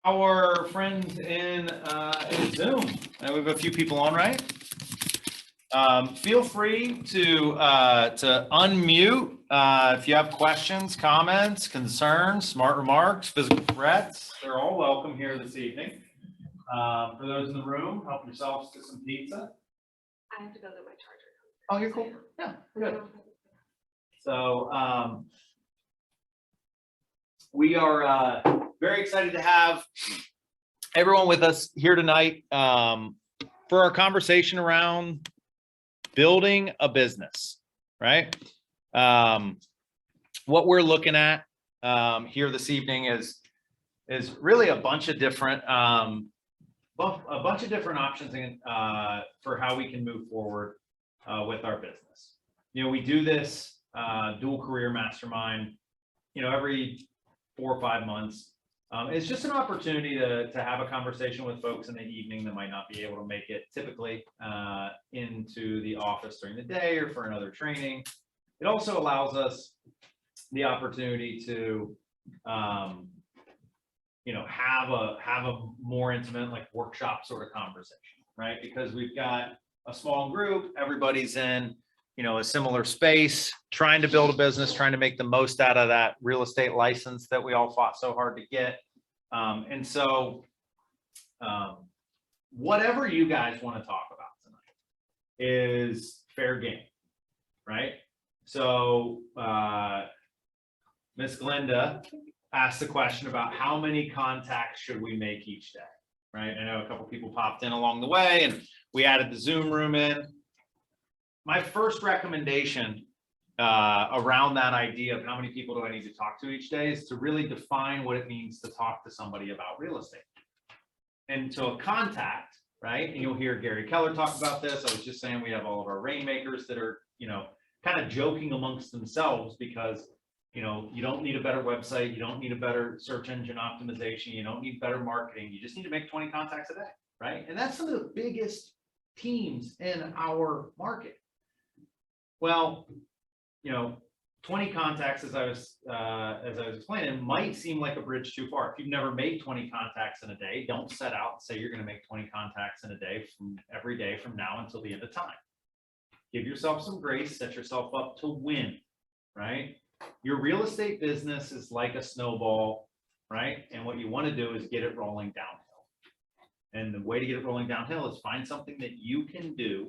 our friends in Zoom. And we have a few people on, right? Feel free to unmute if you have questions, comments, concerns, smart remarks, physical threats. They're all welcome here this evening. For those in the room, help yourselves to some pizza. I have to go get my charger. Oh, you're cool. Yeah, good. So we are very excited to have everyone with us here tonight for our conversation around building a business, right? What we're looking at here this evening is really a bunch of different options for how we can move forward with our business. You know, we do this dual career mastermind, you know, every 4 or 5 months. It's just an opportunity to have a conversation with folks in the evening that might not be able to make it typically into the office during the day or for another training. It also allows us the opportunity to, you know, have a more intimate, like, workshop sort of conversation, right? Because we've got a small group, everybody's in, you know, a similar space, trying to build a business, trying to make the most out of that real estate license that we all fought so hard to get. And so whatever you guys want to talk about tonight is fair game, right? So Miss Glenda asked the question about how many contacts should we make each day, right? I know a couple people popped in along the way and we added the Zoom room in. My first recommendation around that idea of how many people do I need to talk to each day is to really define what it means to talk to somebody about real estate. And so a contact, right? And you'll hear Gary Keller talk about this. I was just saying we have all of our rainmakers that are, you know, kind of joking amongst themselves because, you know, you don't need a better website. You don't need a better search engine optimization. You don't need better marketing. You just need to make 20 contacts a day, right? And that's some of the biggest teams in our market. Well, you know, 20 contacts, as I was explaining, might seem like a bridge too far. If you've never made 20 contacts in a day, don't set out and say you're going to make 20 contacts in a day from every day from now until the end of time. Give yourself some grace, set yourself up to win, right? Your real estate business is like a snowball, right? And what you want to do is get it rolling downhill. And the way to get it rolling downhill is find something that you can do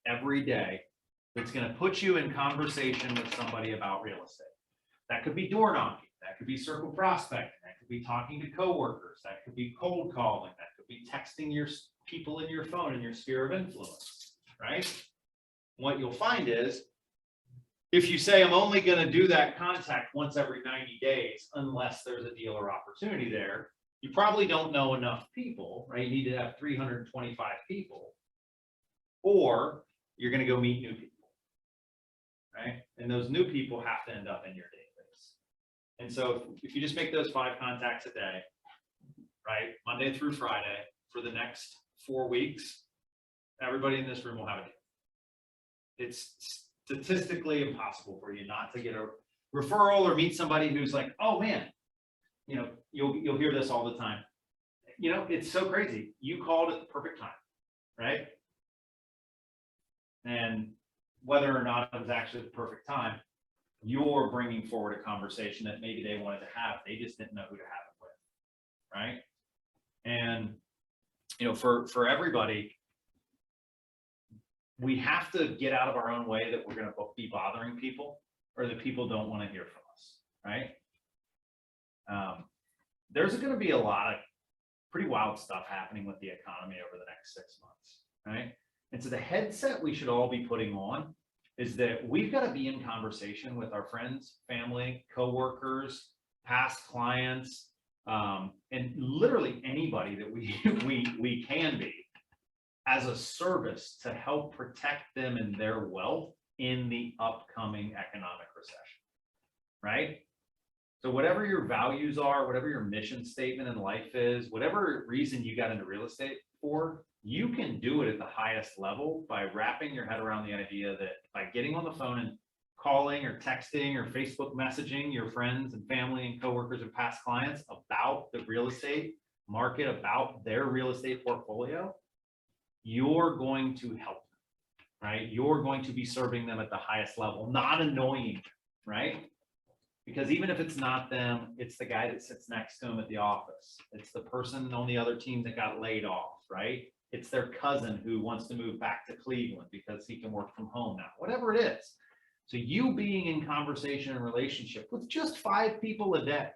every day that's going to put you in conversation with somebody about real estate. That could be door knocking, that could be circle prospecting, that could be talking to coworkers, that could be cold calling, that could be texting your people in your phone in your sphere of influence, right? What you'll find is if you say I'm only going to do that contact once every 90 days, unless there's a deal or opportunity there, you probably don't know enough people, right? You need to have 325 people, or you're going to go meet new people. Right? And those new people have to end up in your database. And so if you just make those 5 contacts a day, right, Monday through Friday for the next 4 weeks, everybody in this room will have a deal. It's statistically impossible for you not to get a referral or meet somebody who's like, oh man, you know, you'll hear this all the time. You know, it's so crazy. You called at the perfect time, right? And whether or not it was actually the perfect time, you're bringing forward a conversation that maybe they wanted to have. They just didn't know who to have it with, right? And, you know, for everybody, we have to get out of our own way that we're going to be bothering people or that people don't want to hear from us, right? There's going to be a lot of pretty wild stuff happening with the economy over the next 6 months, right? And so the headset we should all be putting on is that we've got to be in conversation with our friends, family, coworkers, past clients, and literally anybody that we can be as a service to help protect them and their wealth in the upcoming economic recession, right? So whatever your values are, whatever your mission statement in life is, whatever reason you got into real estate for, you can do it at the highest level by wrapping your head around the idea that by getting on the phone and calling or texting or Facebook messaging your friends and family and coworkers and past clients about the real estate market, about their real estate portfolio, you're going to help them, right? You're going to be serving them at the highest level, not annoying them, right? Because even if it's not them, it's the guy that sits next to them at the office. It's the person on the other team that got laid off, right? It's their cousin who wants to move back to Cleveland because he can work from home now, whatever it is. So you being in conversation and relationship with just 5 people a day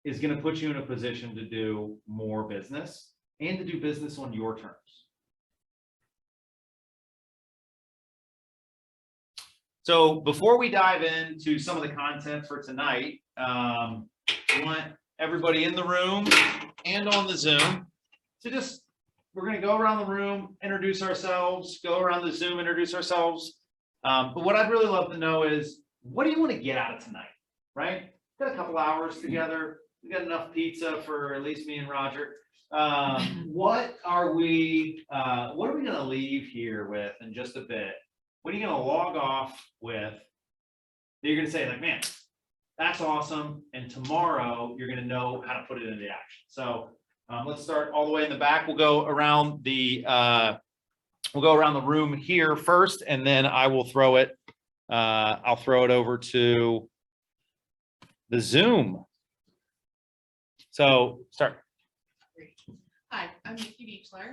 is going to put you in a position to do more business and to do business on your terms. So before we dive into some of the content for tonight, we want everybody in the room and on the Zoom to just, we're going to go around the room, introduce ourselves, go around the Zoom, introduce ourselves. But what I'd really love to know is, what do you want to get out of tonight, right? Got a couple hours together. We got enough pizza for at least me and Roger. What are we going to leave here with in just a bit? What are you going to log off with that you're going to say, like, man, that's awesome, and tomorrow you're going to know how to put it into action? So let's start all the way in the back. We'll go around the room here first, and then I will throw it. I'll throw it over to the Zoom. So start. Hi, I'm Nikki Beechler.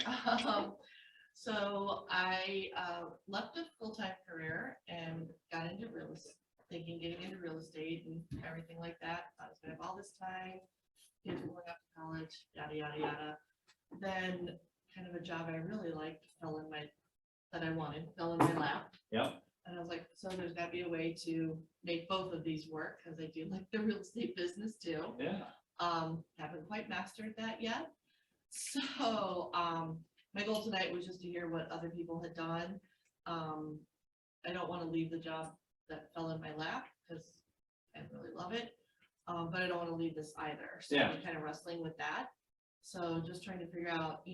So I left a full-time career and got into getting into real estate and everything like that. I was gonna have all this time, kids going off to college, yada, yada, yada. Then kind of a job I really liked fell in my lap. Yep. And I was like, so there's gotta be a way to make both of these work, because I do like the real estate business too. Yeah. Haven't quite mastered that yet. So my goal tonight was just to hear what other people had done. I don't want to leave the job that fell in my lap because I really love it. But I don't want to leave this either. So Yeah. I'm kind of wrestling with that. So just trying to figure out,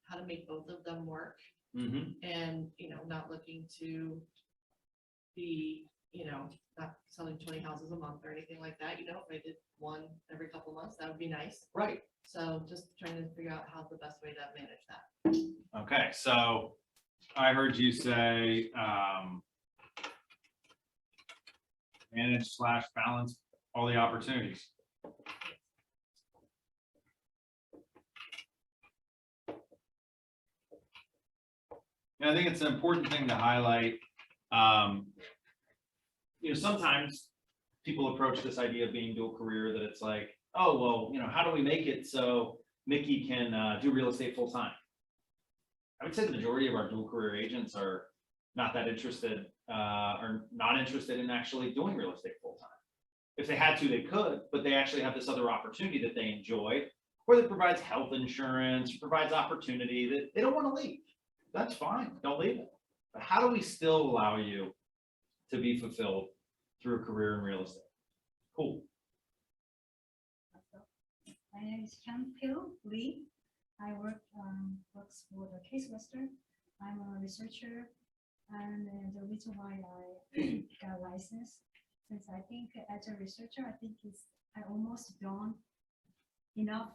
how to make both of them work. Mm-hmm. And, not looking to be, not selling 20 houses a month or anything like that. If I did one every couple months, that would be nice. Right. So just trying to figure out how the best way to manage that. Okay. So I heard you say manage/balance all the opportunities. And I think it's an important thing to highlight. Sometimes people approach this idea of being dual career that it's like, oh, well, how do we make it so Mickey can do real estate full time? I would say the majority of our dual career agents are not that interested or not interested in actually doing real estate full time. If they had to, they could, but they actually have this other opportunity that they enjoy, or that provides health insurance, provides opportunity that they don't want to leave. That's fine. Don't leave it. But how do we still allow you to be fulfilled through a career in real estate? Cool. My name is Hyun-Pil Lee. I works for the Case Western. I'm a researcher, and the reason why I got licensed, since I think as a researcher, I almost done enough.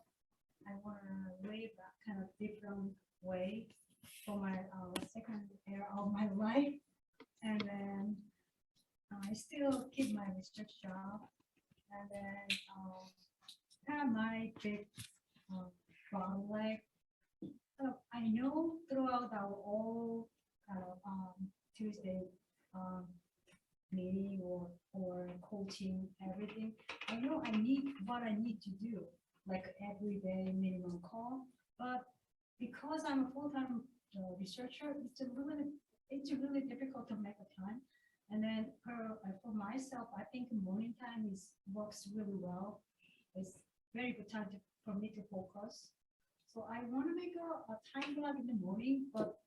I want to live that kind of different way for my second era of my life, and then I still keep my research job, and then kind of my big bottleneck. I know throughout our all kind of Tuesday meeting or coaching, everything, I know what I need to do, like every day minimum call, but because I'm a full-time researcher, it's really difficult to make a time. And then for myself, I think morning time works really well. It's very good time for me to focus. So I want to make a time block in the morning, but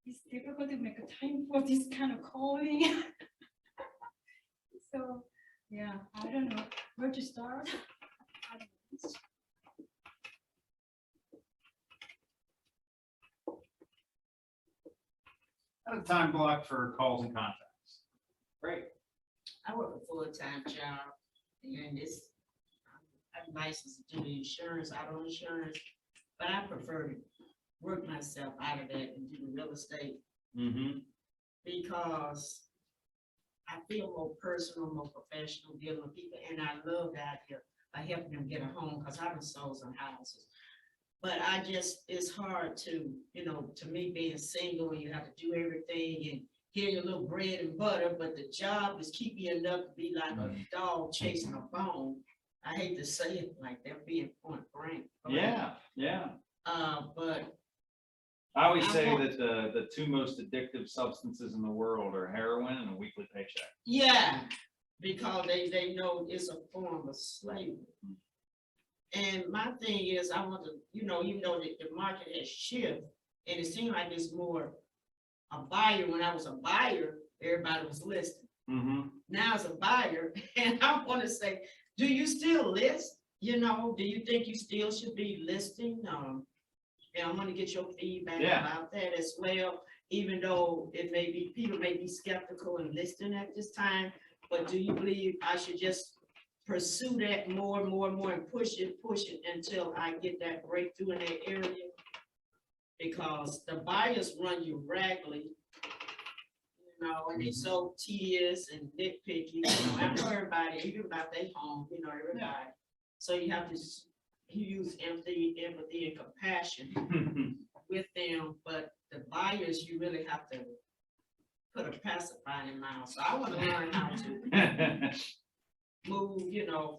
it's difficult to make a time for this kind of calling. So yeah, I don't know where to start. Got a time block for calls and contacts. Great. I work a full-time job and I'm licensed to do the insurance, auto insurance, but I prefer to work myself out of that and do the real estate Mm-hmm. because I feel more personal, more professional dealing with people, and I love the idea of helping them get a home, because I've been sold some houses. But it's hard to, to me being single, and you have to do everything and get your little bread and butter, but the job is keeping you enough to be like a dog chasing a bone. I hate to say it like that, being point blank. Yeah, yeah. But I always say that the two most addictive substances in the world are heroin and a weekly paycheck. yeah, because they know it's a form of slavery. And my thing is, I want to, even though the market has shifted, and it seemed like it's more a buyer. When I was a buyer, everybody was listing. Mm-hmm. Now as a buyer, and I want to say, do you still list? Do you think you still should be listing? And I'm gonna get your feedback about that as well, even though people may be skeptical in listing at this time, but do you believe I should just pursue that more and more and more and push it until I get that breakthrough in that area? Because the buyers run you raggedly, and they so tedious and nitpicky, I know everybody, even about their home, everybody. So you have to use empathy and compassion with them, but the buyers, you really have to put a pacifier in mind. So I want to learn how to move,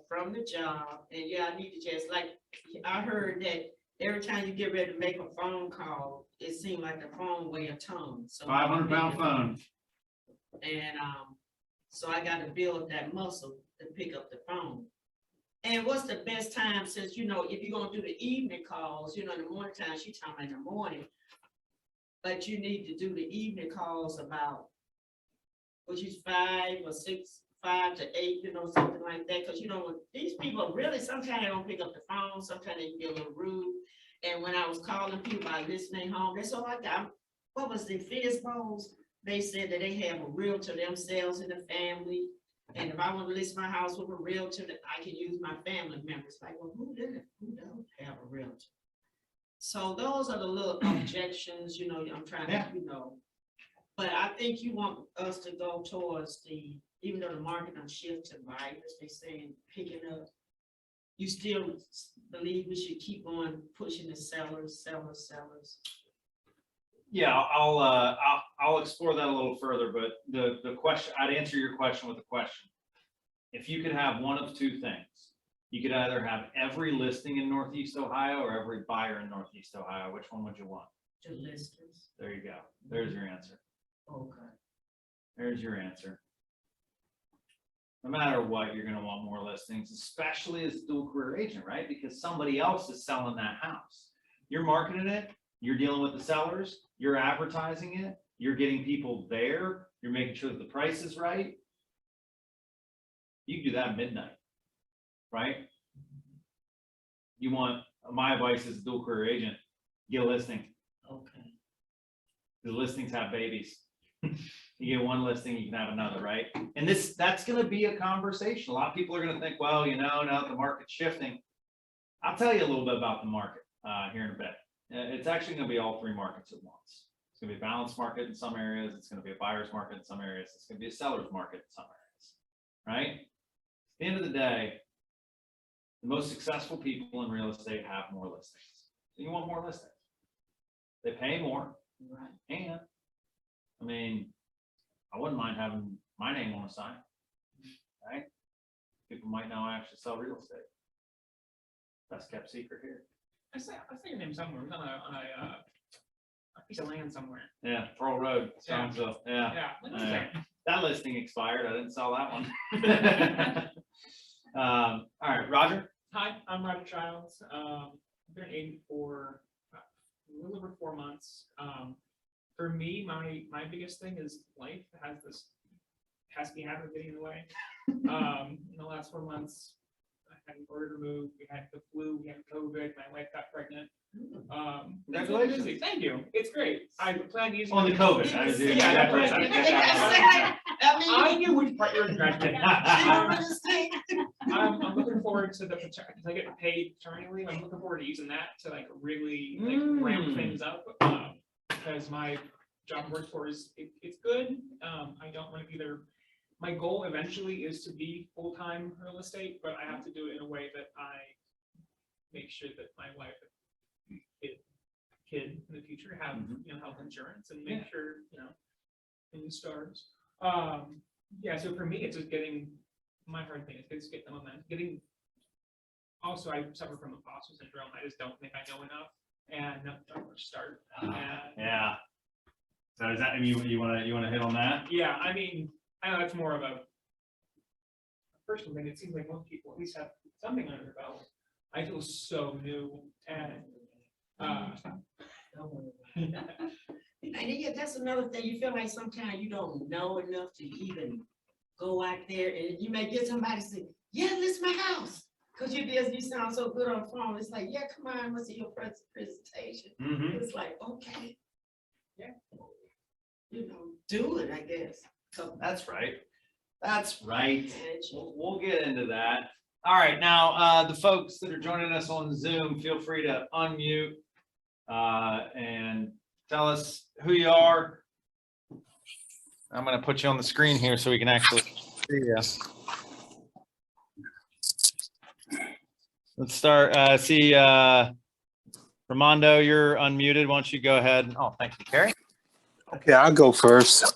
from the job. And I need to just, like, I heard that every time you get ready to make a phone call, it seemed like the phone weigh a ton. So 500-pound phone. And so I got to build that muscle to pick up the phone. And what's the best time, since, if you're going to do the evening calls, in the morning time, she's talking in the morning, but you need to do the evening calls about, which is 5 or 6, 5 to 8, something like that. Because, these people really, sometimes they don't pick up the phone, sometimes they can get a little rude. And when I was calling people about listening home, that's all I got. What was the Fizbos? They said that they have a realtor themselves in the family. And if I want to list my house with a realtor, that I can use my family members. Like, well, who don't have a realtor? So those are the little objections, I'm trying to, but I think you want us to go towards even though the market on shift to buyers, they saying picking up, you still believe we should keep on pushing the sellers. Yeah, I'll explore that a little further, but the question, I'd answer your question with a question. If you could have one of two things, you could either have every listing in Northeast Ohio or every buyer in Northeast Ohio, which one would you want? The listers. There you go. There's your answer. Okay. There's your answer. No matter what, you're gonna want more listings, especially as a dual career agent, right? Because somebody else is selling that house. You're marketing it, you're dealing with the sellers, you're advertising it, you're getting people there, you're making sure that the price is right. You can do that at midnight, right? You want, my advice as a dual career agent, get a listing. Okay. The listings have babies. You get one listing, you can have another, right? And that's going to be a conversation. A lot of people are going to think, well, now that the market's shifting. I'll tell you a little bit about the market here in a bit. It's actually going to be all three markets at once. It's going to be a balanced market in some areas. It's going to be a buyer's market in some areas. It's going to be a seller's market in some areas, right? At the end of the day, the most successful people in real estate have more listings. So you want more listings. They pay more. Right. And I wouldn't mind having my name on a sign, right? People might know I actually sell real estate. Best kept secret here. I say your name somewhere. It was on a piece of land somewhere. Yeah, Pearl Road, Strongsville. Yeah. Yeah. What is that? That listing expired. I didn't sell that one. All right, Roger. Hi, I'm Roger Childs. I've been an agent for a little over 4 months. For me, my biggest thing is life has to be habit of getting in the way. In the last 4 months, I had an order removed. We had the flu. We had COVID. My wife got pregnant. Congratulations. Busy. Thank you. It's great. I plan using On the COVID. I was doing Yeah, that I first time. I knew which part you were scratching. You I'm looking forward to the, because I get paid paternity leave, I'm looking forward to using that to like really like ramp things up. Because my job workforce, it's good. I don't want to be there. My goal eventually is to be full-time real estate, but I have to do it in a way that I make sure that my wife and kid in the future have, health insurance and make sure, in stars. Yeah, so for me, it's just getting, my hard thing is getting them on that, also I suffer from imposter syndrome. I just don't think I know enough and not much start. Yeah. So is that, I mean, you wanna hit on that? Yeah, I mean, I know that's more of a personal thing. It seems like most people at least have something under their belt. I feel so new and And yeah, that's another thing. You feel like sometimes you don't know enough to even go out there, and you may get somebody say, "Yeah, list my house," because you sound so good on the phone. It's like, "Yeah, come on, let's see your presentation." It's like, okay, Yeah. Do it, I guess. So That's right. That's right. and We'll get into that. All right, now, the folks that are joining us on Zoom, feel free to unmute and tell us who you are. I'm gonna put you on the screen here so we can actually see you. Let's start, Ramondo, you're unmuted. Why don't you go ahead? Oh, thank you, Carrie. Okay, I'll go first.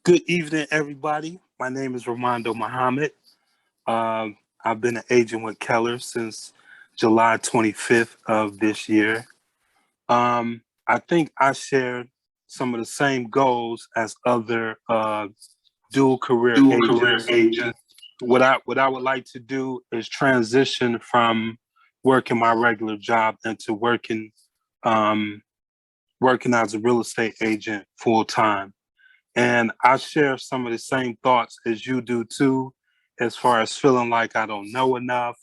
Good evening, everybody. My name is Ramondo Muhammad. I've been an agent with Keller since July 25th of this year. I think I shared some of the same goals as other dual career agents. What I would like to do is transition from working my regular job into working as a real estate agent full time. And I share some of the same thoughts as you do too, as far as feeling like I don't know enough.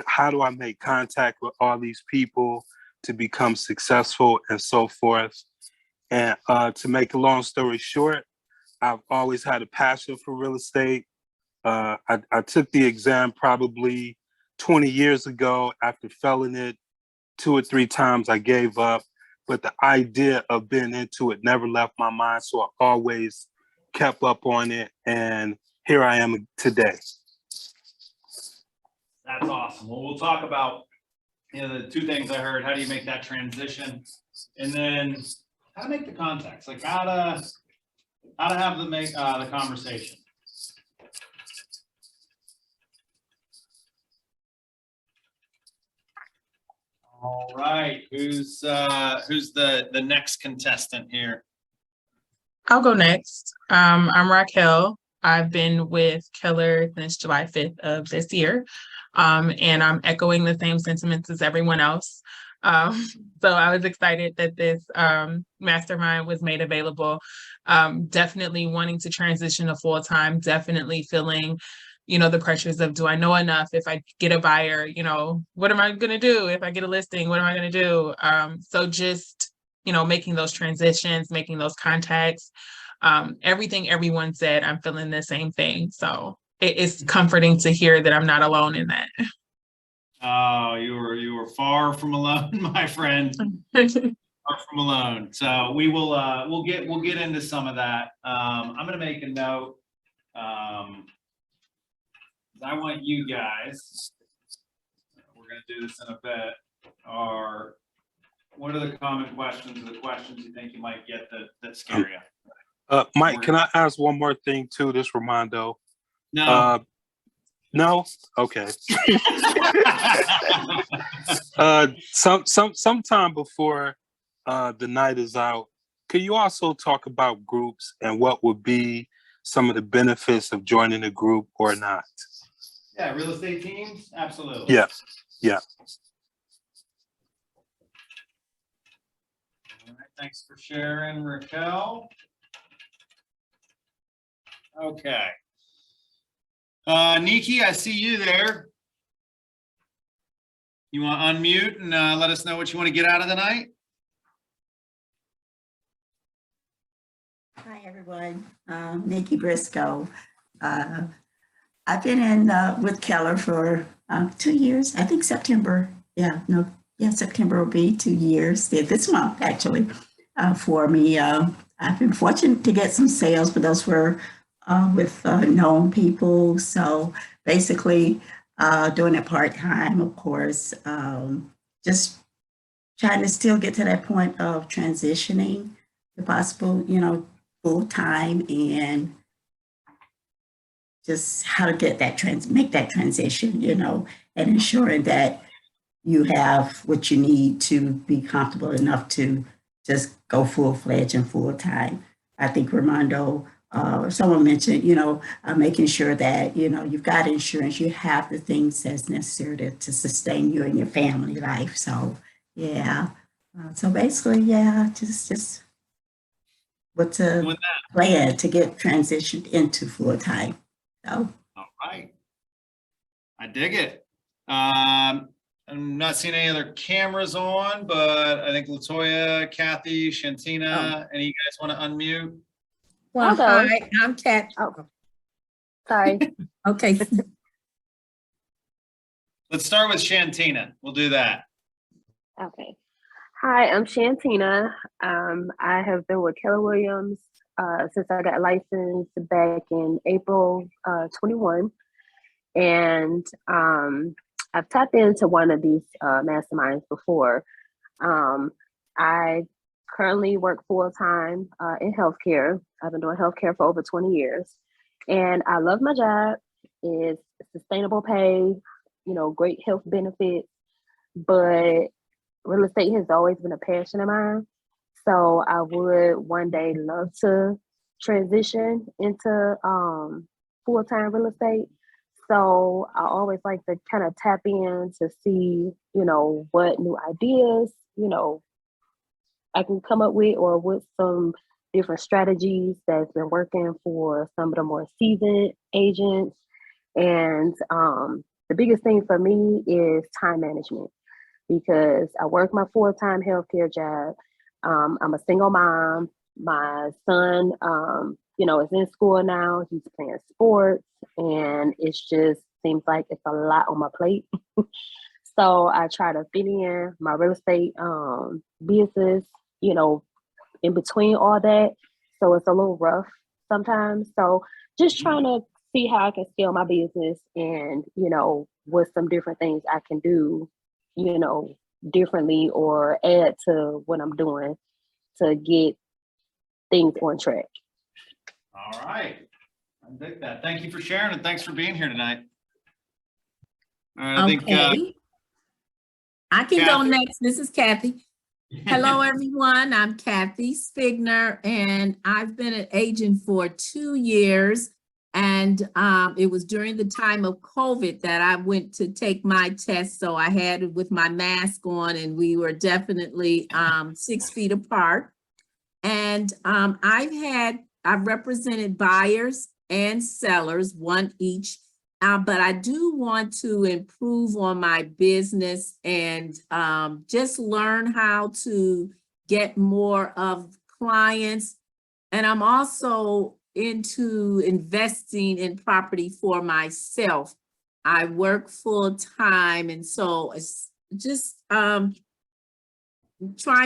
How do I make contact with all these people to become successful and so forth? And to make a long story short, I've always had a passion for real estate. I took the exam probably 20 years ago. After failing it 2 or 3 times, I gave up. But the idea of being into it never left my mind. So I always kept up on it. And here I am today. That's awesome. Well, we'll talk about, the 2 things I heard. How do you make that transition? And then how to make the contacts, like how to have the conversation. All right, who's the next contestant here? I'll go next. I'm Raquel. I've been with Keller since July 5th of this year. And I'm echoing the same sentiments as everyone else. So I was excited that this mastermind was made available. Definitely wanting to transition to full-time, definitely feeling the pressures of, do I know enough? If I get a buyer, what am I going to do? If I get a listing, what am I going to do? So just, making those transitions, making those contacts, everything everyone said, I'm feeling the same thing. So it's comforting to hear that I'm not alone in that. Oh, you were far from alone, my friend. Far from alone. So we'll get into some of that. I'm going to make a note. I want you guys, we're going to do this in a bit, what are the common questions or the questions you think you might get that scare you? Mike, can I ask one more thing too, this Ramondo? No. No? Okay. Sometime before the night is out, could you also talk about groups and what would be some of the benefits of joining a group or not? Yeah, real estate teams? Absolutely. Yeah. All right, thanks for sharing, Raquel. Okay. Nikki, I see you there. You want to unmute and let us know what you want to get out of the night? Hi, everyone. Nikki Briscoe. Uh, I've been in with Keller for 2 years. I think September. September will be 2 years. This month, actually, for me. I've been fortunate to get some sales, but those were with known people. So basically, doing it part time, of course. Just trying to still get to that point of transitioning, if possible, full time, and just how to get that make that transition, and ensuring that you have what you need to be comfortable enough to just go full fledged and full time. I think Ramondo, someone mentioned, making sure that, you've got insurance, you have the things that's necessary to sustain you and your family life. So, yeah. So basically, yeah, just what to Doing plan to get transitioned into full time. So, All right. I dig it. I'm not seeing any other cameras on, but I think Latoya, Kathy, Shantina, any of you guys want to unmute? Well, I'll go. hi, I'm Kat. Oh, sorry. Okay, Let's start with Shantina. We'll do that. Okay. Hi, I'm Shantina. I have been with Keller Williams since I got licensed back in April 21. And I've tapped into one of these masterminds before. I currently work full-time in healthcare. I've been doing healthcare for over 20 years. And I love my job. It's sustainable pay, great health benefits. But real estate has always been a passion of mine. So I would one day love to transition into full-time real estate. So I always like to kind of tap in to see, what new ideas, I can come up with, or with some different strategies that's been working for some of the more seasoned agents. And the biggest thing for me is time management, because I work my full-time healthcare job. I'm a single mom. My son, is in school now. He's playing sports, and it just seems like it's a lot on my plate. So I try to fit in my real estate business, in between all that. So it's a little rough sometimes. So just trying to see how I can scale my business, and, what some different things I can do, differently, or add to what I'm doing to get things on track. All right. I dig that. Thank you for sharing, and thanks for being here tonight. All right, I think okay. I can go Kathy. next. This is Kathy. Hello, everyone. I'm Kathy Spigner, and I've been an agent for 2 years. And it was during the time of COVID that I went to take my test. So I had it with my mask on, and we were definitely 6 feet apart. And I've represented buyers and sellers, one each. But I do want to improve on my business and just learn how to get more of clients. And I'm also into investing in property for myself. I work full time, and so it's just trying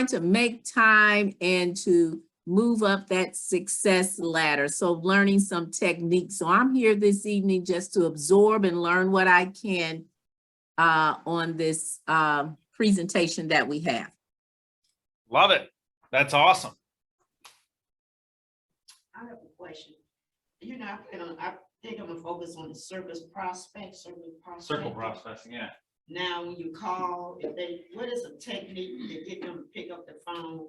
to make time and to move up that success ladder. So learning some techniques. So I'm here this evening just to absorb and learn what I can on this presentation that we have. Love it. That's awesome. I have a question. I think I'm gonna focus on the circle prospecting, yeah. Now, when you call, what is a technique to get them to pick up the phone?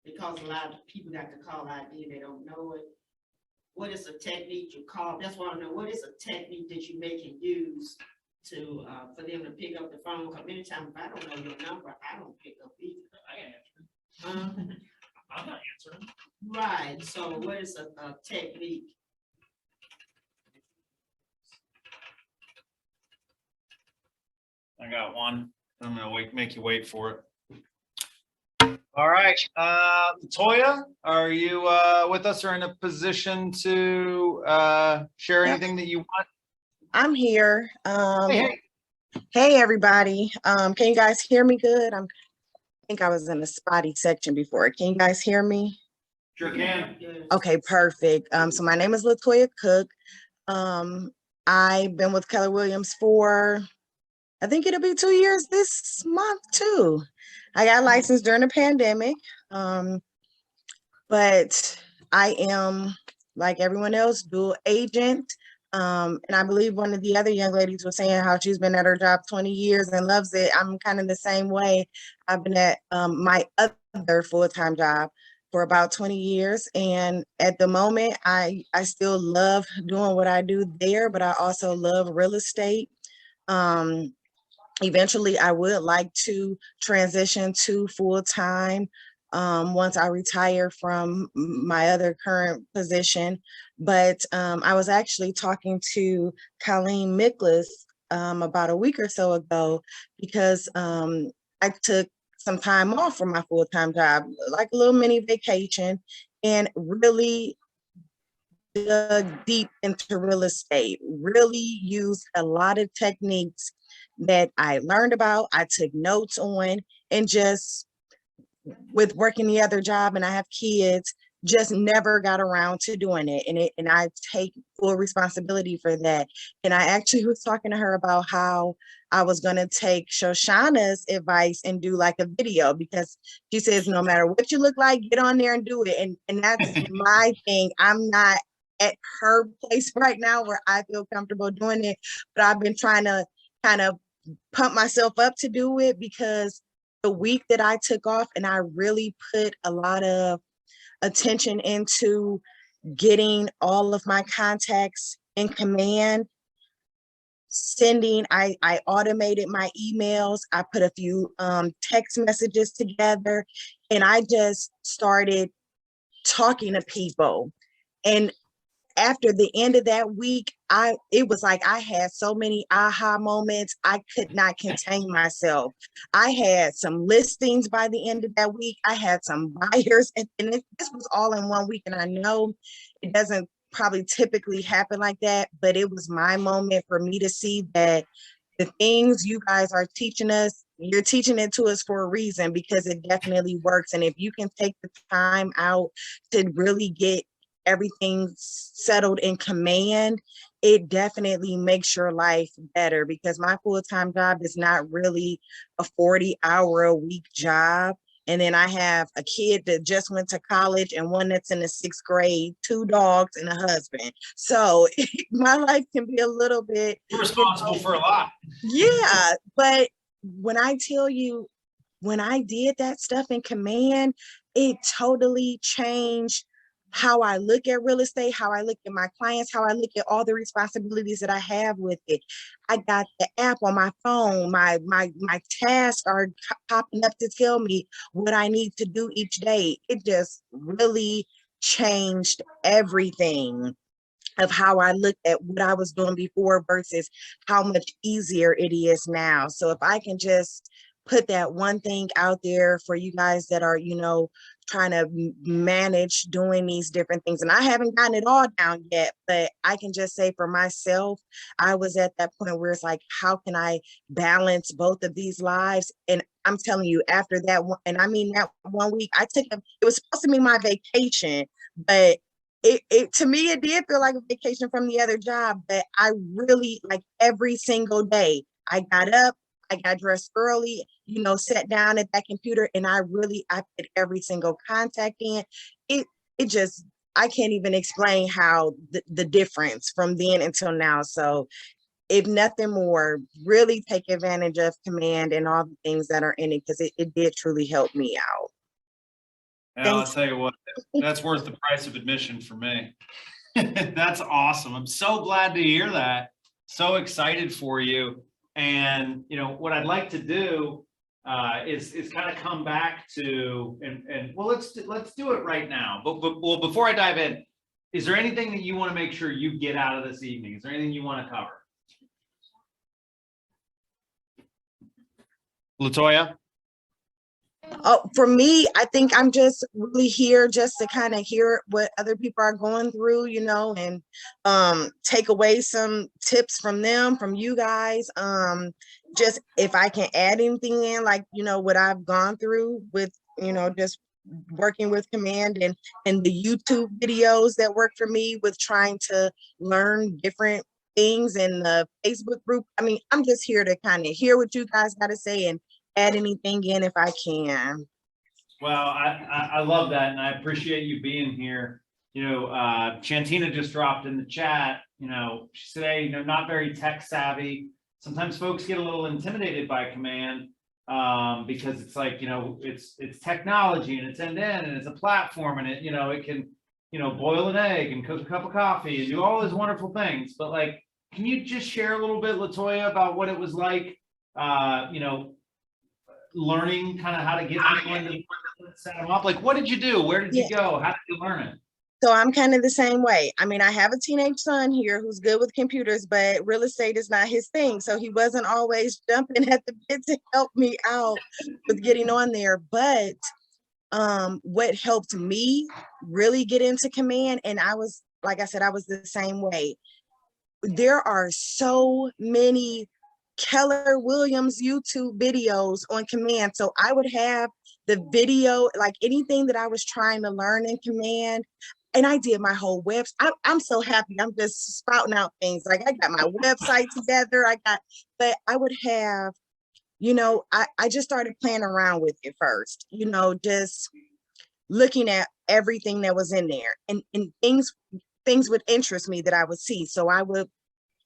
Because a lot of people got the call ID and they don't know it. What is a technique you call? That's what I know. What is a technique that you make and use to for them to pick up the phone? Because many times if I don't know your number, I don't pick up either. I answered. I'm not answering. Right. So what is a technique? I got one. I'm gonna make you wait for it. All right, Latoya, are you with us or in a position to share Yep. anything that you want? I'm here. Hey, Hey, everybody. Can you guys hear me good? I think I was in a spotty section before. Can you guys hear me? sure can. Okay, perfect. So my name is Latoya Cook. I've been with Keller Williams for, I think it'll be 2 years this month too. I got licensed during the pandemic. But I am, like everyone else, dual agent. And I believe one of the other young ladies was saying how she's been at her job 20 years and loves it. I'm kind of the same way. I've been at my other full-time job for about 20 years. And at the moment, I still love doing what I do there, but I also love real estate. Eventually, I would like to transition to full-time once I retire from my other current position. But I was actually talking to Colleen Miklas about a week or so ago because I took some time off from my full-time job, like a little mini vacation, and really dug deep into real estate, really used a lot of techniques that I learned about, I took notes on, and just with working the other job and I have kids, just never got around to doing it. And I take full responsibility for that. And I actually was talking to her about how I was going to take Shoshana's advice and do like a video, because she says, no matter what you look like, get on there and do it. And that's my thing. I'm not at her place right now where I feel comfortable doing it, but I've been trying to kind of pump myself up to do it, because the week that I took off and I really put a lot of attention into getting all of my contacts in command, I automated my emails, I put a few text messages together, and I just started talking to people. And after the end of that week, it was like I had so many aha moments. I could not contain myself. I had some listings by the end of that week. I had some buyers, and this was all in 1 week. And I know it doesn't probably typically happen like that, but it was my moment for me to see that the things you guys are teaching us, you're teaching it to us for a reason, because it definitely works. And if you can take the time out to really get everything settled in command, it definitely makes your life better, because my full-time job is not really a 40-hour-a-week job. And then I have a kid that just went to college and one that's in the 6th grade, 2 dogs and a husband. So my life can be a little bit, You're responsible for a lot. yeah. But when I tell you, when I did that stuff in command, it totally changed how I look at real estate, how I look at my clients, how I look at all the responsibilities that I have with it. I got the app on my phone. My tasks are popping up to tell me what I need to do each day. It just really changed everything of how I looked at what I was doing before versus how much easier it is now. So if I can just put that one thing out there for you guys that are, trying to manage doing these different things. And I haven't gotten it all down yet, but I can just say for myself, I was at that point where it's like, how can I balance both of these lives? And I'm telling you, after that one, and I mean that 1 week, it was supposed to be my vacation, but it to me, it did feel like a vacation from the other job. But I really, like, every single day, I got up, I got dressed early, sat down at that computer, and I put every single contact in. It just, I can't even explain how the difference from then until now. So if nothing more, really take advantage of command and all the things that are in it, because it did truly help me out. And I'll tell you what, that's worth the price of admission for me. That's awesome. I'm so glad to hear that. So excited for you. And what I'd like to do is kind of come back to and well, let's do it right now. But well, before I dive in, is there anything that you want to make sure you get out of this evening? Is there anything you want to cover? Latoya? Oh, for me, I think I'm just really here just to kind of hear what other people are going through, you know, and take away some tips from them, from you guys. Just if I can add anything in, like, you know, what I've gone through with, you know, just working with Command and the YouTube videos that work for me with trying to learn different things in the Facebook group. I mean, I'm just here to kind of hear what you guys got to say and add anything in if I can. Well, I love that, and I appreciate you being here. You know, Chantina just dropped in the chat, you know, she said, hey, you know, not very tech savvy. Sometimes folks get a little intimidated by Command because it's like, you know, it's technology and it's end-to-end and it's a platform and it, you know, it can, you know, boil an egg and cook a cup of coffee and do all those wonderful things. But like, can you just share a little bit, Latoya, about what it was like, you know, learning kind of how to get people into set them up? Like, what did you do? Where did you go? How did you learn it? So I'm kind of the same way. I mean, I have a teenage son here who's good with computers, but real estate is not his thing. So he wasn't always jumping at the bit to help me out with getting on there. But what helped me really get into Command, and I was, like I said, I was the same way. There are so many Keller Williams YouTube videos on Command. So I would have the video, like anything that I was trying to learn in Command, and I did my whole website. I'm so happy. I'm just spouting out things. Like I got my website together. But I would have, you know, I just started playing around with it first, you know, just looking at everything that was in there and things would interest me that I would see. So I would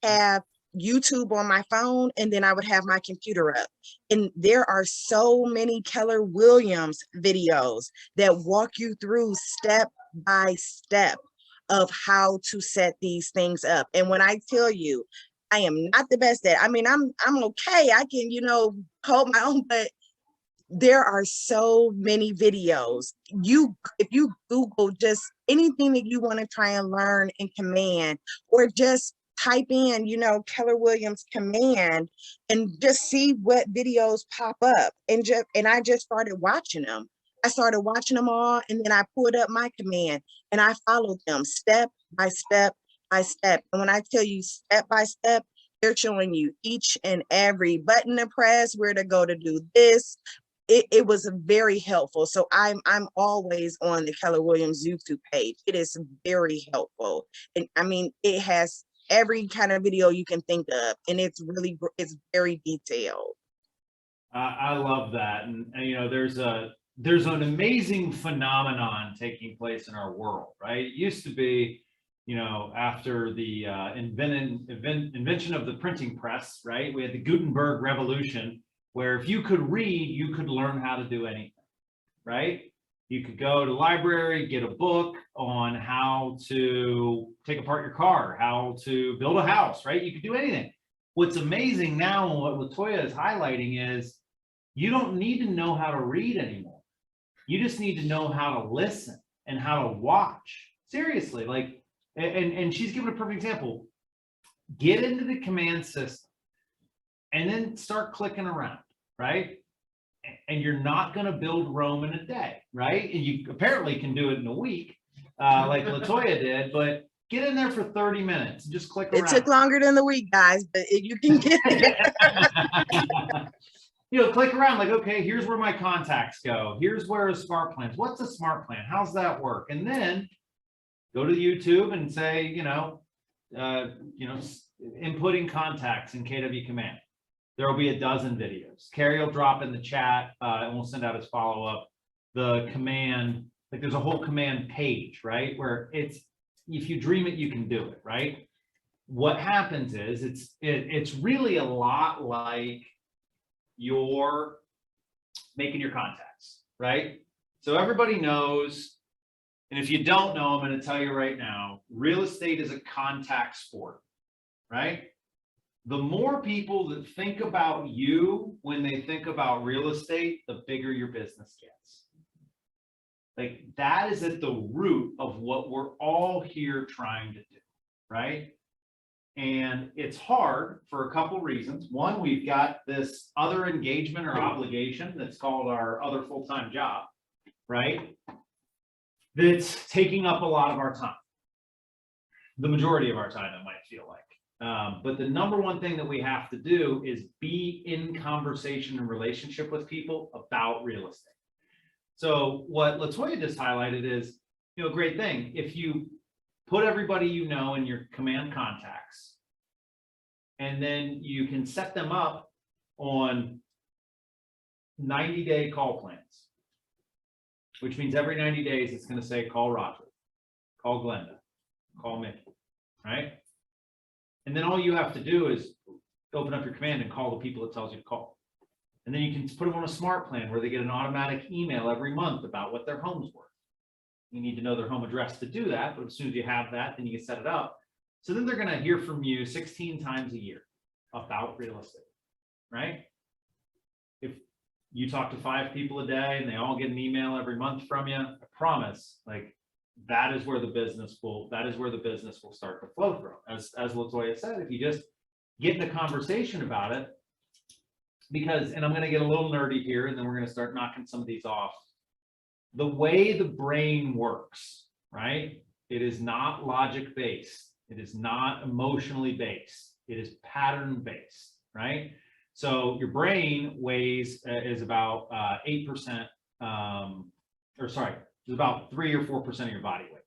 have YouTube on my phone and then I would have my computer up. And there are so many Keller Williams videos that walk you through step by step of how to set these things up. And when I tell you, I am not the best at, I mean, I'm okay. I can, you know, hold my own, but there are so many videos. If you Google just anything that you want to try and learn in Command, or just type in, you know, Keller Williams Command and just see what videos pop up. And I just started watching them. I started watching them all, and then I pulled up my Command and I followed them step by step by step. And when I tell you step by step, they're showing you each and every button to press, where to go to do this. It was very helpful. So I'm always on the Keller Williams YouTube page. It is very helpful. And I mean, it has every kind of video you can think of, and it's very detailed. I love that. And you know, there's an amazing phenomenon taking place in our world, right? It used to be, you know, after the invention of the printing press, right? We had the Gutenberg revolution, where if you could read, you could learn how to do anything, right? You could go to the library, get a book on how to take apart your car, how to build a house, right? You could do anything. What's amazing now, and what Latoya is highlighting, is you don't need to know how to read anymore. You just need to know how to listen and how to watch. Seriously, like, and she's given a perfect example. Get into the Command system and then start clicking around, right? And you're not going to build Rome in a day, right? And you apparently can do it in a week, like Latoya did, but get in there for 30 minutes and just click around. It took longer than the week, guys, but you can get there. You know, click around, like, okay, here's where my contacts go. Here's where a smart plan. What's a smart plan? How's that work? And then go to YouTube and say, inputting contacts in KW Command. There will be a dozen videos. Carrie will drop in the chat and we'll send out his follow-up. The Command, like there's a whole Command page, right? Where it's, if you dream it, you can do it, right? What happens is it's really a lot like you're making your contacts, right? So everybody knows, and if you don't know, I'm going to tell you right now, real estate is a contact sport, right? The more people that think about you when they think about real estate, the bigger your business gets. Like that is at the root of what we're all here trying to do, right? And it's hard for a couple reasons. One, we've got this other engagement or obligation that's called our other full-time job, right? That's taking up a lot of our time. The majority of our time, it might feel like. But the number one thing that we have to do is be in conversation and relationship with people about real estate. So what Latoya just highlighted is, a great thing. If you put everybody you know in your command contacts, and then you can set them up on 90-day call plans, which means every 90 days, it's going to say, call Roger, call Glenda, call Mickey, right? And then all you have to do is open up your command and call the people it tells you to call. And then you can put them on a smart plan where they get an automatic email every month about what their home's worth. You need to know their home address to do that, but as soon as you have that, then you can set it up. So then they're going to hear from you 16 times a year about real estate, right? If you talk to 5 people a day and they all get an email every month from you, I promise, like, that is where the business will start to flow through. As Latoya said, if you just get in a conversation about it, because, and I'm going to get a little nerdy here, and then we're going to start knocking some of these off. The way the brain works, right? It is not logic based. It is not emotionally based. It is pattern based, right? So your brain is about 8%, is about 3 or 4% of your body weight,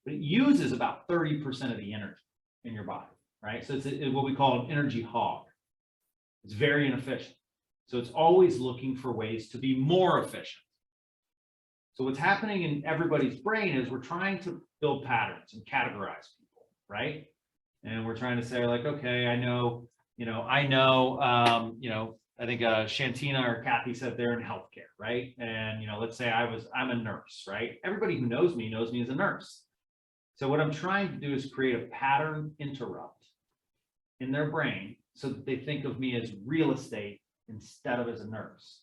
but it uses about 30% of the energy in your body, right? So it's what we call an energy hog. It's very inefficient. So it's always looking for ways to be more efficient. So what's happening in everybody's brain is we're trying to build patterns and categorize people, right? And we're trying to say, like, okay, I think Shantina or Kathy said they're in healthcare, right? And, let's say I'm a nurse, right? Everybody who knows me as a nurse. So what I'm trying to do is create a pattern interrupt in their brain so that they think of me as real estate instead of as a nurse.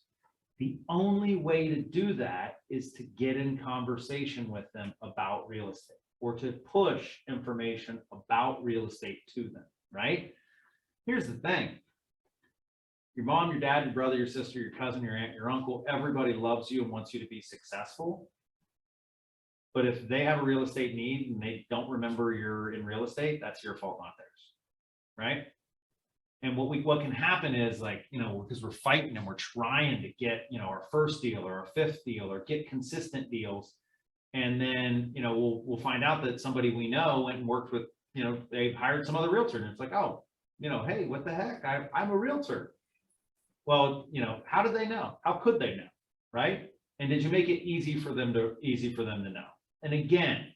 The only way to do that is to get in conversation with them about real estate, or to push information about real estate to them, right? Here's the thing. Your mom, your dad, your brother, your sister, your cousin, your aunt, your uncle, everybody loves you and wants you to be successful. But if they have a real estate need and they don't remember you're in real estate, that's your fault, not theirs, right? And what can happen is, like, because we're fighting and we're trying to get, our first deal or our 5th deal or get consistent deals. And then, we'll find out that somebody we know went and worked with, they've hired some other realtor, and it's like, oh, hey, what the heck? I'm a realtor. Well, how did they know? How could they know? Right? And did you make it easy for them to know? And again,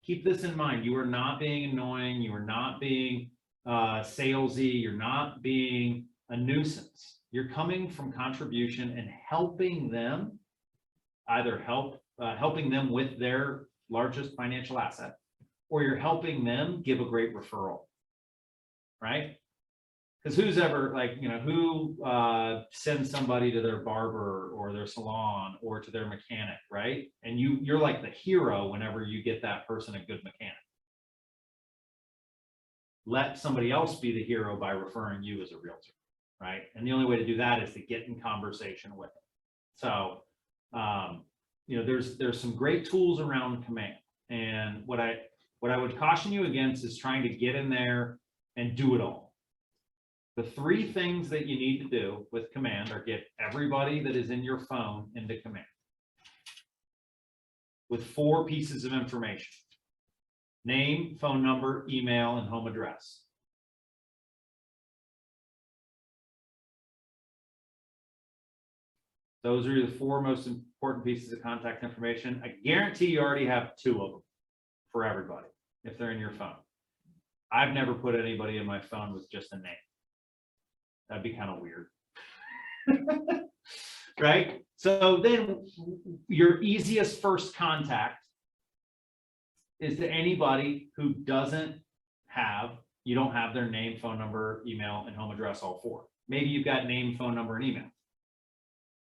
keep this in mind. You are not being annoying. You are not being salesy. You're not being a nuisance. You're coming from contribution and helping them, either helping them with their largest financial asset, or you're helping them give a great referral, right? Because who's ever, like, who sends somebody to their barber or their salon or to their mechanic, right? And you're like the hero whenever you get that person a good mechanic. Let somebody else be the hero by referring you as a realtor, right? And the only way to do that is to get in conversation with them. So, there's some great tools around command. And what I would caution you against is trying to get in there and do it all. The 3 things that you need to do with command are get everybody that is in your phone into command with 4 pieces of information: name, phone number, email, and home address. Those are the 4 most important pieces of contact information. I guarantee you already have 2 of them for everybody if they're in your phone. I've never put anybody in my phone with just a name. That'd be kind of weird. Right? So then your easiest first contact is to anybody who you don't have their name, phone number, email, and home address, all 4. Maybe you've got name, phone number, and email.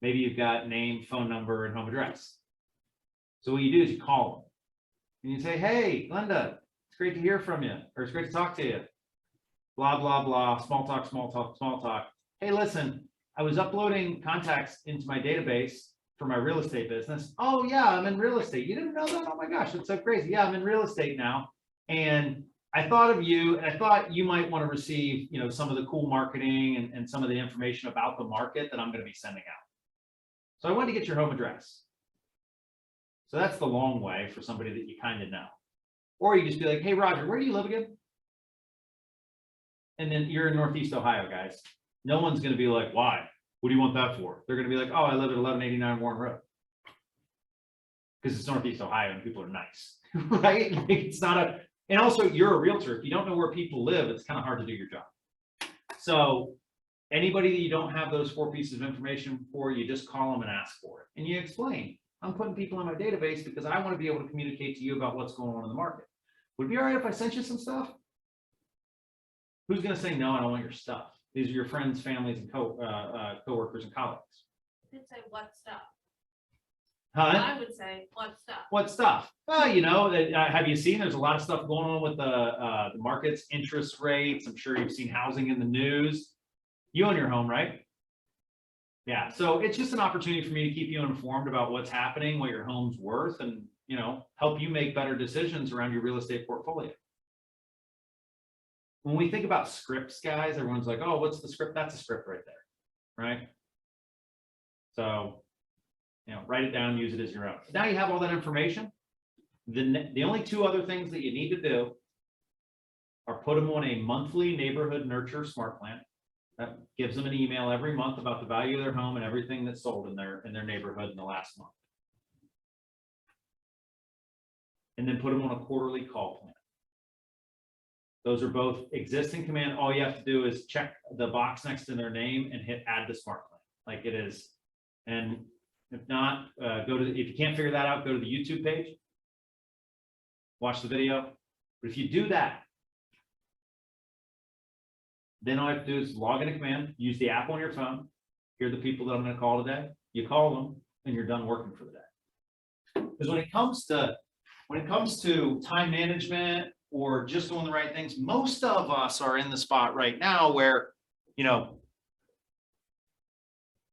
Maybe you've got name, phone number, and home address. So what you do is you call them and you say, hey, Glenda, it's great to hear from you, or it's great to talk to you. blah, blah, blah, small talk, small talk, small talk. Hey, listen, I was uploading contacts into my database for my real estate business. Oh yeah, I'm in real estate. You didn't know that? Oh my gosh, that's so crazy. Yeah, I'm in real estate now. And I thought of you, and I thought you might want to receive, you know, some of the cool marketing and some of the information about the market that I'm going to be sending out. So I wanted to get your home address. So that's the long way for somebody that you kind of know. Or you just be like, hey, Roger, where do you live again? And then you're in Northeast Ohio, guys. No one's going to be like, why? What do you want that for? They're going to be like, oh, I live at 1189 Warren Road. Because it's Northeast Ohio and people are nice, right? Like, it's not a, and also you're a realtor. If you don't know where people live, it's kind of hard to do your job. So anybody that you don't have those 4 pieces of information for, you just call them and ask for it. And you explain, I'm putting people in my database because I want to be able to communicate to you about what's going on in the market. Would it be all right if I sent you some stuff? Who's going to say, no, I don't want your stuff? These are your friends, families, and coworkers and colleagues. I'd say what stuff? Huh? I would say what stuff? What stuff? Well, you know, have you seen there's a lot of stuff going on with the markets, interest rates. I'm sure you've seen housing in the news. You own your home, right? Yeah. So it's just an opportunity for me to keep you informed about what's happening, what your home's worth, and, you know, help you make better decisions around your real estate portfolio. When we think about scripts, guys, everyone's like, oh, what's the script? That's a script right there, right? So, you know, write it down, use it as your own. Now you have all that information. The only 2 other things that you need to do are put them on a monthly neighborhood nurture smart plan. That gives them an email every month about the value of their home and everything that's sold in their neighborhood in the last month. And then put them on a quarterly call plan. Those are both existing command. All you have to do is check the box next to their name and hit add to smart plan like it is. And if not, if you can't figure that out, go to the YouTube page, watch the video. But if you do that, then all you have to do is log in a command, use the app on your phone. Here are the people that I'm going to call today. You call them and you're done working for the day. Because when it comes to time management or just doing the right things, most of us are in the spot right now where, you know,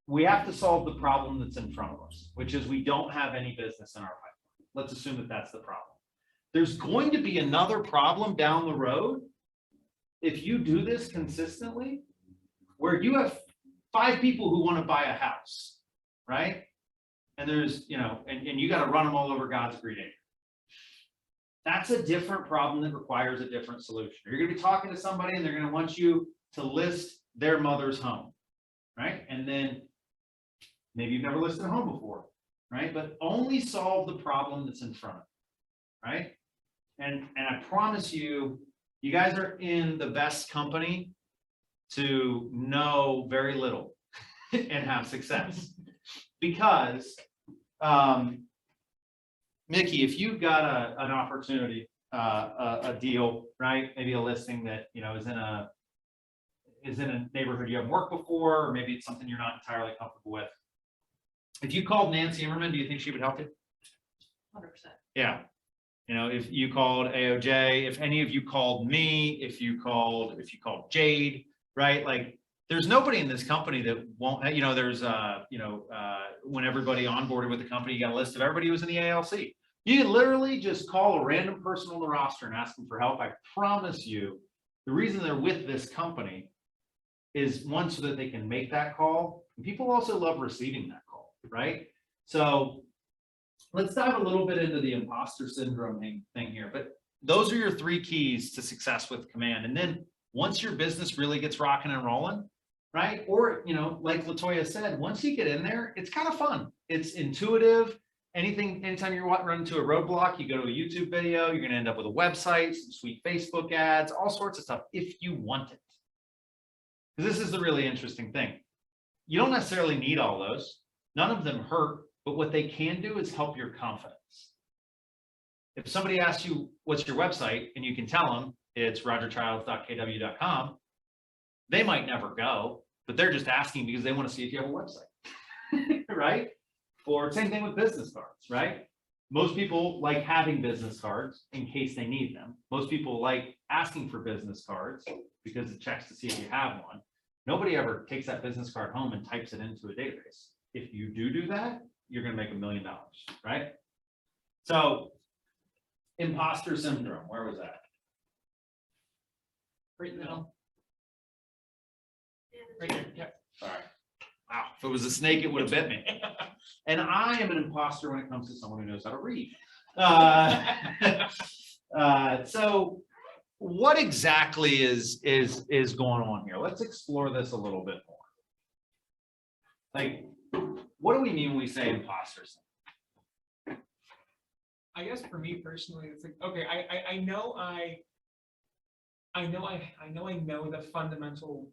we have to solve the problem that's in front of us, which is we don't have any business in our pipeline. Let's assume that that's the problem. There's going to be another problem down the road if you do this consistently, where you have 5 people who want to buy a house, right? And there's, you know, and you got to run them all over God's green acre. That's a different problem that requires a different solution. You're going to be talking to somebody and they're going to want you to list their mother's home, right? And then maybe you've never listed a home before, right? But only solve the problem that's in front of you, right? And I promise you, you guys are in the best company to know very little and have success. Because, Mickey, if you've got an opportunity, a deal, right? Maybe a listing that, you know, is in a neighborhood you haven't worked before, or maybe it's something you're not entirely comfortable with. If you called Nancy Immerman, do you think she would help you? 100%. Yeah. You know, if you called AOJ, if any of you called me, if you called Jade, right? Like, there's nobody in this company that won't, you know, there's, when everybody onboarded with the company, you got a list of everybody who was in the ALC. You can literally just call a random person on the roster and ask them for help. I promise you, the reason they're with this company is, one, so that they can make that call. And people also love receiving that call, right? So let's dive a little bit into the imposter syndrome thing here. But those are your 3 keys to success with Command. And then once your business really gets rocking and rolling, right? Or, you know, like Latoya said, once you get in there, it's kind of fun. It's intuitive. Anytime you run into a roadblock, you go to a YouTube video, you're going to end up with a website, some sweet Facebook ads, all sorts of stuff, if you want it. Because this is the really interesting thing. You don't necessarily need all those. None of them hurt, but what they can do is help your confidence. If somebody asks you, what's your website? And you can tell them it's rogerchilds.kw.com, they might never go, but they're just asking because they want to see if you have a website, right? Or same thing with business cards, right? Most people like having business cards in case they need them. Most people like asking for business cards because it checks to see if you have one. Nobody ever takes that business card home and types it into a database. If you do that, you're gonna make $1 million, right? So imposter syndrome, where was that? Right now. Right here, yep. Sorry. Wow, if it was a snake, it would have bit me. And I am an imposter when it comes to someone who knows how to read. So what exactly is going on here? Let's explore this a little bit more. Like, what do we mean when we say imposter syndrome? I guess for me personally, it's like, okay, I know the fundamental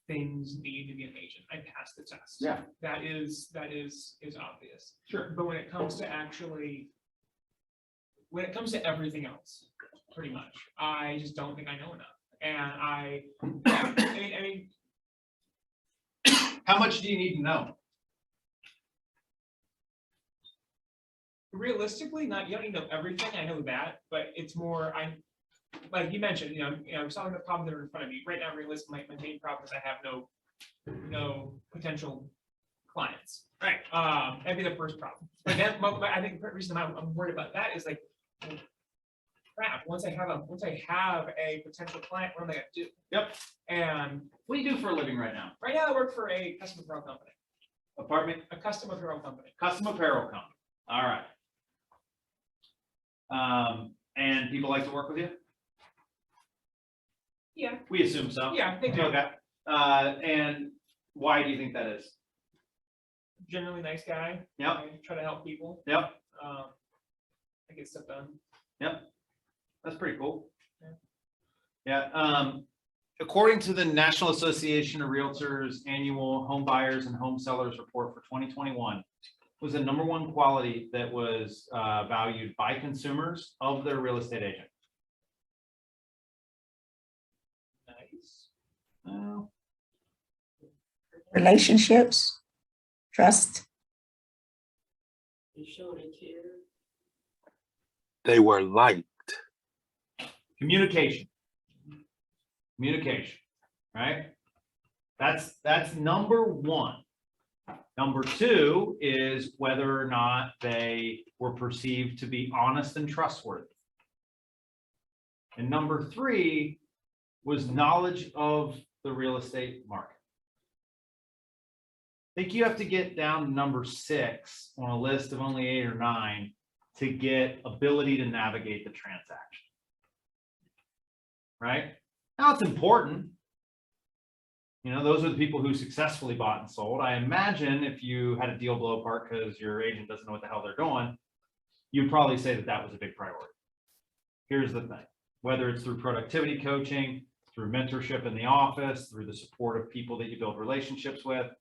things needed to be an agent. I passed the test. Yeah. That is obvious. Sure. But when it comes to everything else, pretty much, I just don't think I know enough. And I mean, How much do you need to know? realistically, you don't need to know everything. I know that, but it's more, like you mentioned, solving the problems that are in front of me. Right now, realistically, my main problem is I have no potential clients. Right. That'd be the first problem. But then, but I think the reason I'm worried about that is like, crap, once I have a potential client, what am I gonna do? Yep. And What do you do for a living right now? right now I work for a custom apparel company, Apartment, custom apparel company. custom apparel company. All right. And people like to work with you? Yeah, We assume so. yeah, they do. Okay. And why do you think that is? Generally nice guy. Yep. I try to help people. Yep. I get stuff done. Yep. That's pretty cool. Yeah. Yeah. According to the National Association of Realtors Annual Home Buyers and Home Sellers Report for 2021, was the #1 quality that was valued by consumers of their real estate agent. Nice. Well, Relationships, trust. You show they care. They were liked. communication. Communication, right? That's #1. #2 is whether or not they were perceived to be honest and trustworthy. And #3 was knowledge of the real estate market. I think you have to get down to #6 on a list of only 8 or 9 to get ability to navigate the transaction. Right? Now it's important. Those are the people who successfully bought and sold. I imagine if you had a deal blow apart because your agent doesn't know what the hell they're doing, you'd probably say that that was a big priority. Here's the thing, whether it's through productivity coaching, through mentorship in the office, through the support of people that you build relationships with,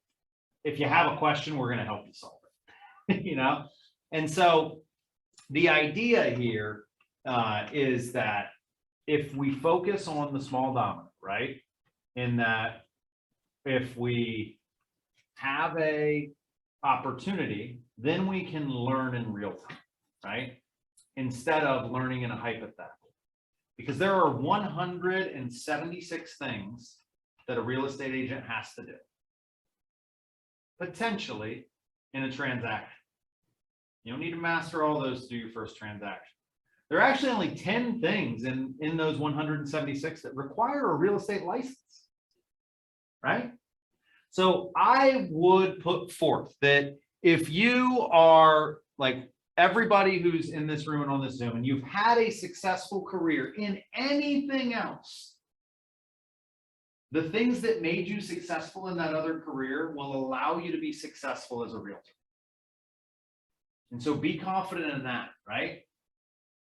if you have a question, we're going to help you solve it. And so the idea here is that if we focus on the small dominant, right, in that if we have a opportunity, then we can learn in real time, right? Instead of learning in a hypothetical. Because there are 176 things that a real estate agent has to do, potentially in a transaction. You don't need to master all those to do your first transaction. There are actually only 10 things in those 176 that require a real estate license, right? So I would put forth that if you are like everybody who's in this room and on this Zoom, and you've had a successful career in anything else, the things that made you successful in that other career will allow you to be successful as a realtor. And so be confident in that, right?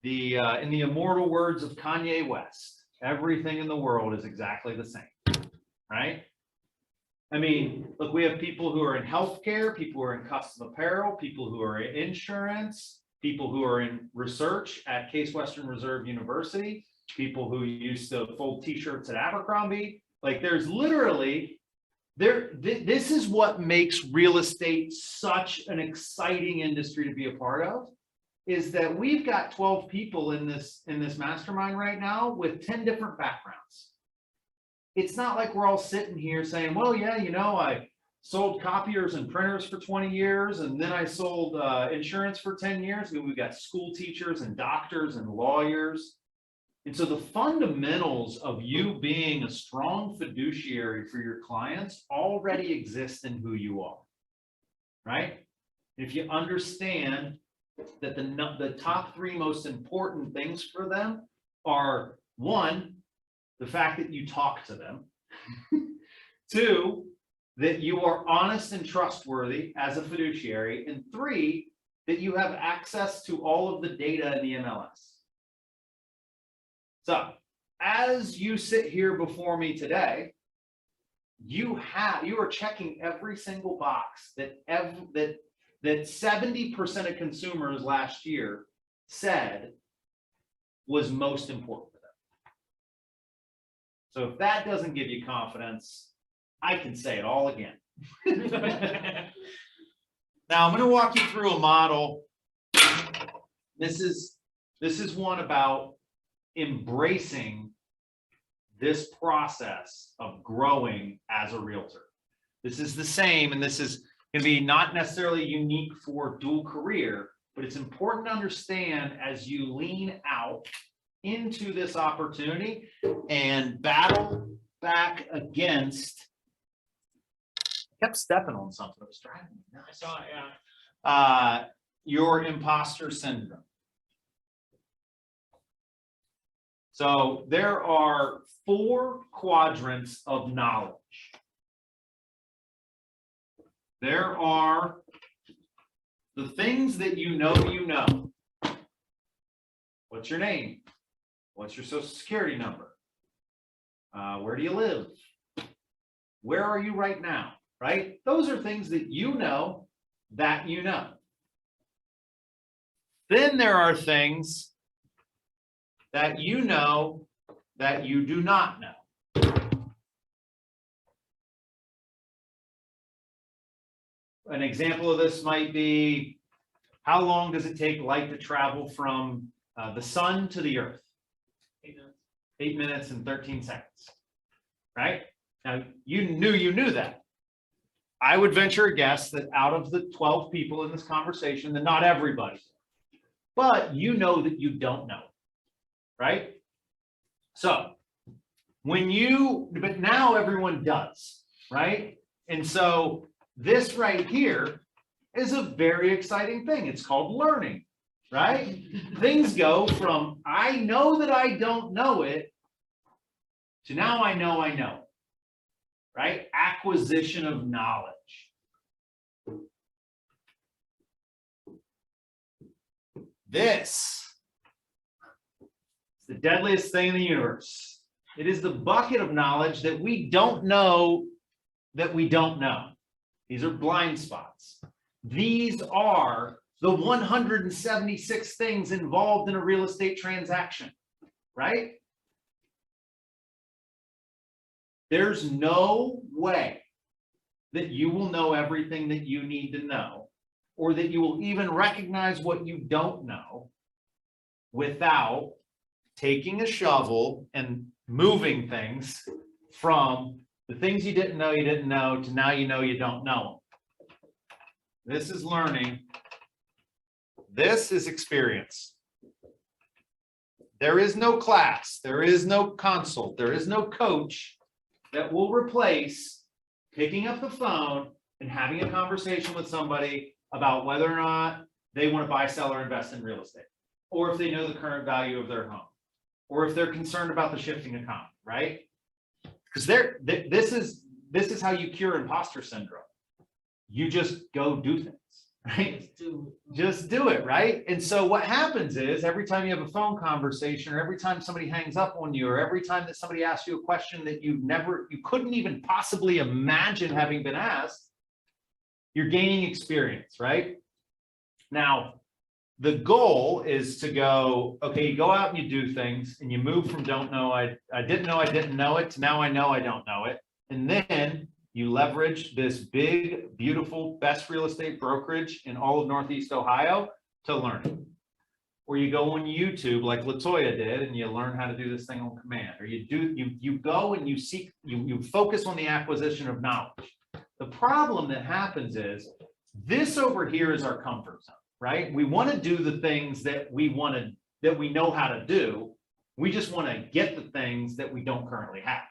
In the immortal words of Kanye West, everything in the world is exactly the same, right? I mean, look, we have people who are in healthcare, people who are in custom apparel, people who are in insurance, people who are in research at Case Western Reserve University, people who used to fold t-shirts at Abercrombie. Like there's literally, this is what makes real estate such an exciting industry to be a part of, is that we've got 12 people in this mastermind right now with 10 different backgrounds. It's not like we're all sitting here saying, well, yeah, you know, I sold copiers and printers for 20 years, and then I sold insurance for 10 years. I mean, we've got school teachers and doctors and lawyers. And so the fundamentals of you being a strong fiduciary for your clients already exist in who you are, right? If you understand that the top three most important things for them are, one, the fact that you talk to them, two, that you are honest and trustworthy as a fiduciary, and three, that you have access to all of the data in the MLS. So as you sit here before me today, you are checking every single box that 70% of consumers last year said was most important to them. So if that doesn't give you confidence, I can say it all again. Now I'm going to walk you through a model. This is one about embracing this process of growing as a realtor. This is the same, and this is going to be not necessarily unique for dual career, but it's important to understand as you lean out into this opportunity and battle back against, I kept stepping on something that was driving me nuts. I saw it, yeah. Your imposter syndrome. So there are 4 quadrants of knowledge. There are the things that you know you know. What's your name? What's your social security number? Where do you live? Where are you right now? Right? Those are things that you know that you know. Then there are things that you know that you do not know. An example of this might be, how long does it take light to travel from the sun to the earth? 8 minutes. 8 minutes and 13 seconds, right? Now, you knew that. I would venture a guess that out of the 12 people in this conversation, that not everybody, but you know that you don't know, right? So but now everyone does, right? And so this right here is a very exciting thing. It's called learning, right? Things go from, I know that I don't know it, to now I know it, right? Acquisition of knowledge. This is the deadliest thing in the universe. It is the bucket of knowledge that we don't know that we don't know. These are blind spots. These are the 176 things involved in a real estate transaction, right? There's no way that you will know everything that you need to know, or that you will even recognize what you don't know without taking a shovel and moving things from the things you didn't know to now you know you don't know them. This is learning. This is experience. There is no class, there is no consult, there is no coach that will replace picking up the phone and having a conversation with somebody about whether or not they want to buy, sell, or invest in real estate, or if they know the current value of their home, or if they're concerned about the shifting economy, right? Because this is how you cure imposter syndrome. You just go do things, right? Just do it, right? And so what happens is every time you have a phone conversation, or every time somebody hangs up on you, or every time that somebody asks you a question that you couldn't even possibly imagine having been asked, you're gaining experience, right? Now, the goal is to go, okay, you go out and you do things and you move from don't know, I didn't know it, to now I know I don't know it. And then you leverage this big, beautiful, best real estate brokerage in all of Northeast Ohio to learn it. or you go on YouTube like Latoya did and you learn how to do this thing on command, or you go and you focus on the acquisition of knowledge. The problem that happens is this over here is our comfort zone, right? We want to do the things that we know how to do. We just want to get the things that we don't currently have.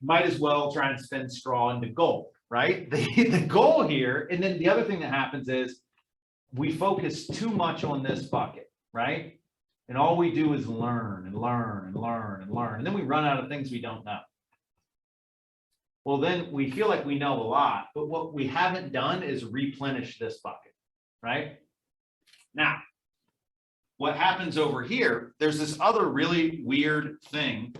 Might as well try and spin straw into gold, right? The goal here, and then the other thing that happens is we focus too much on this bucket, right? And all we do is learn and learn and learn and learn. And then we run out of things we don't know. Well, then we feel like we know a lot, but what we haven't done is replenish this bucket, right? Now, what happens over here, there's this other really weird thing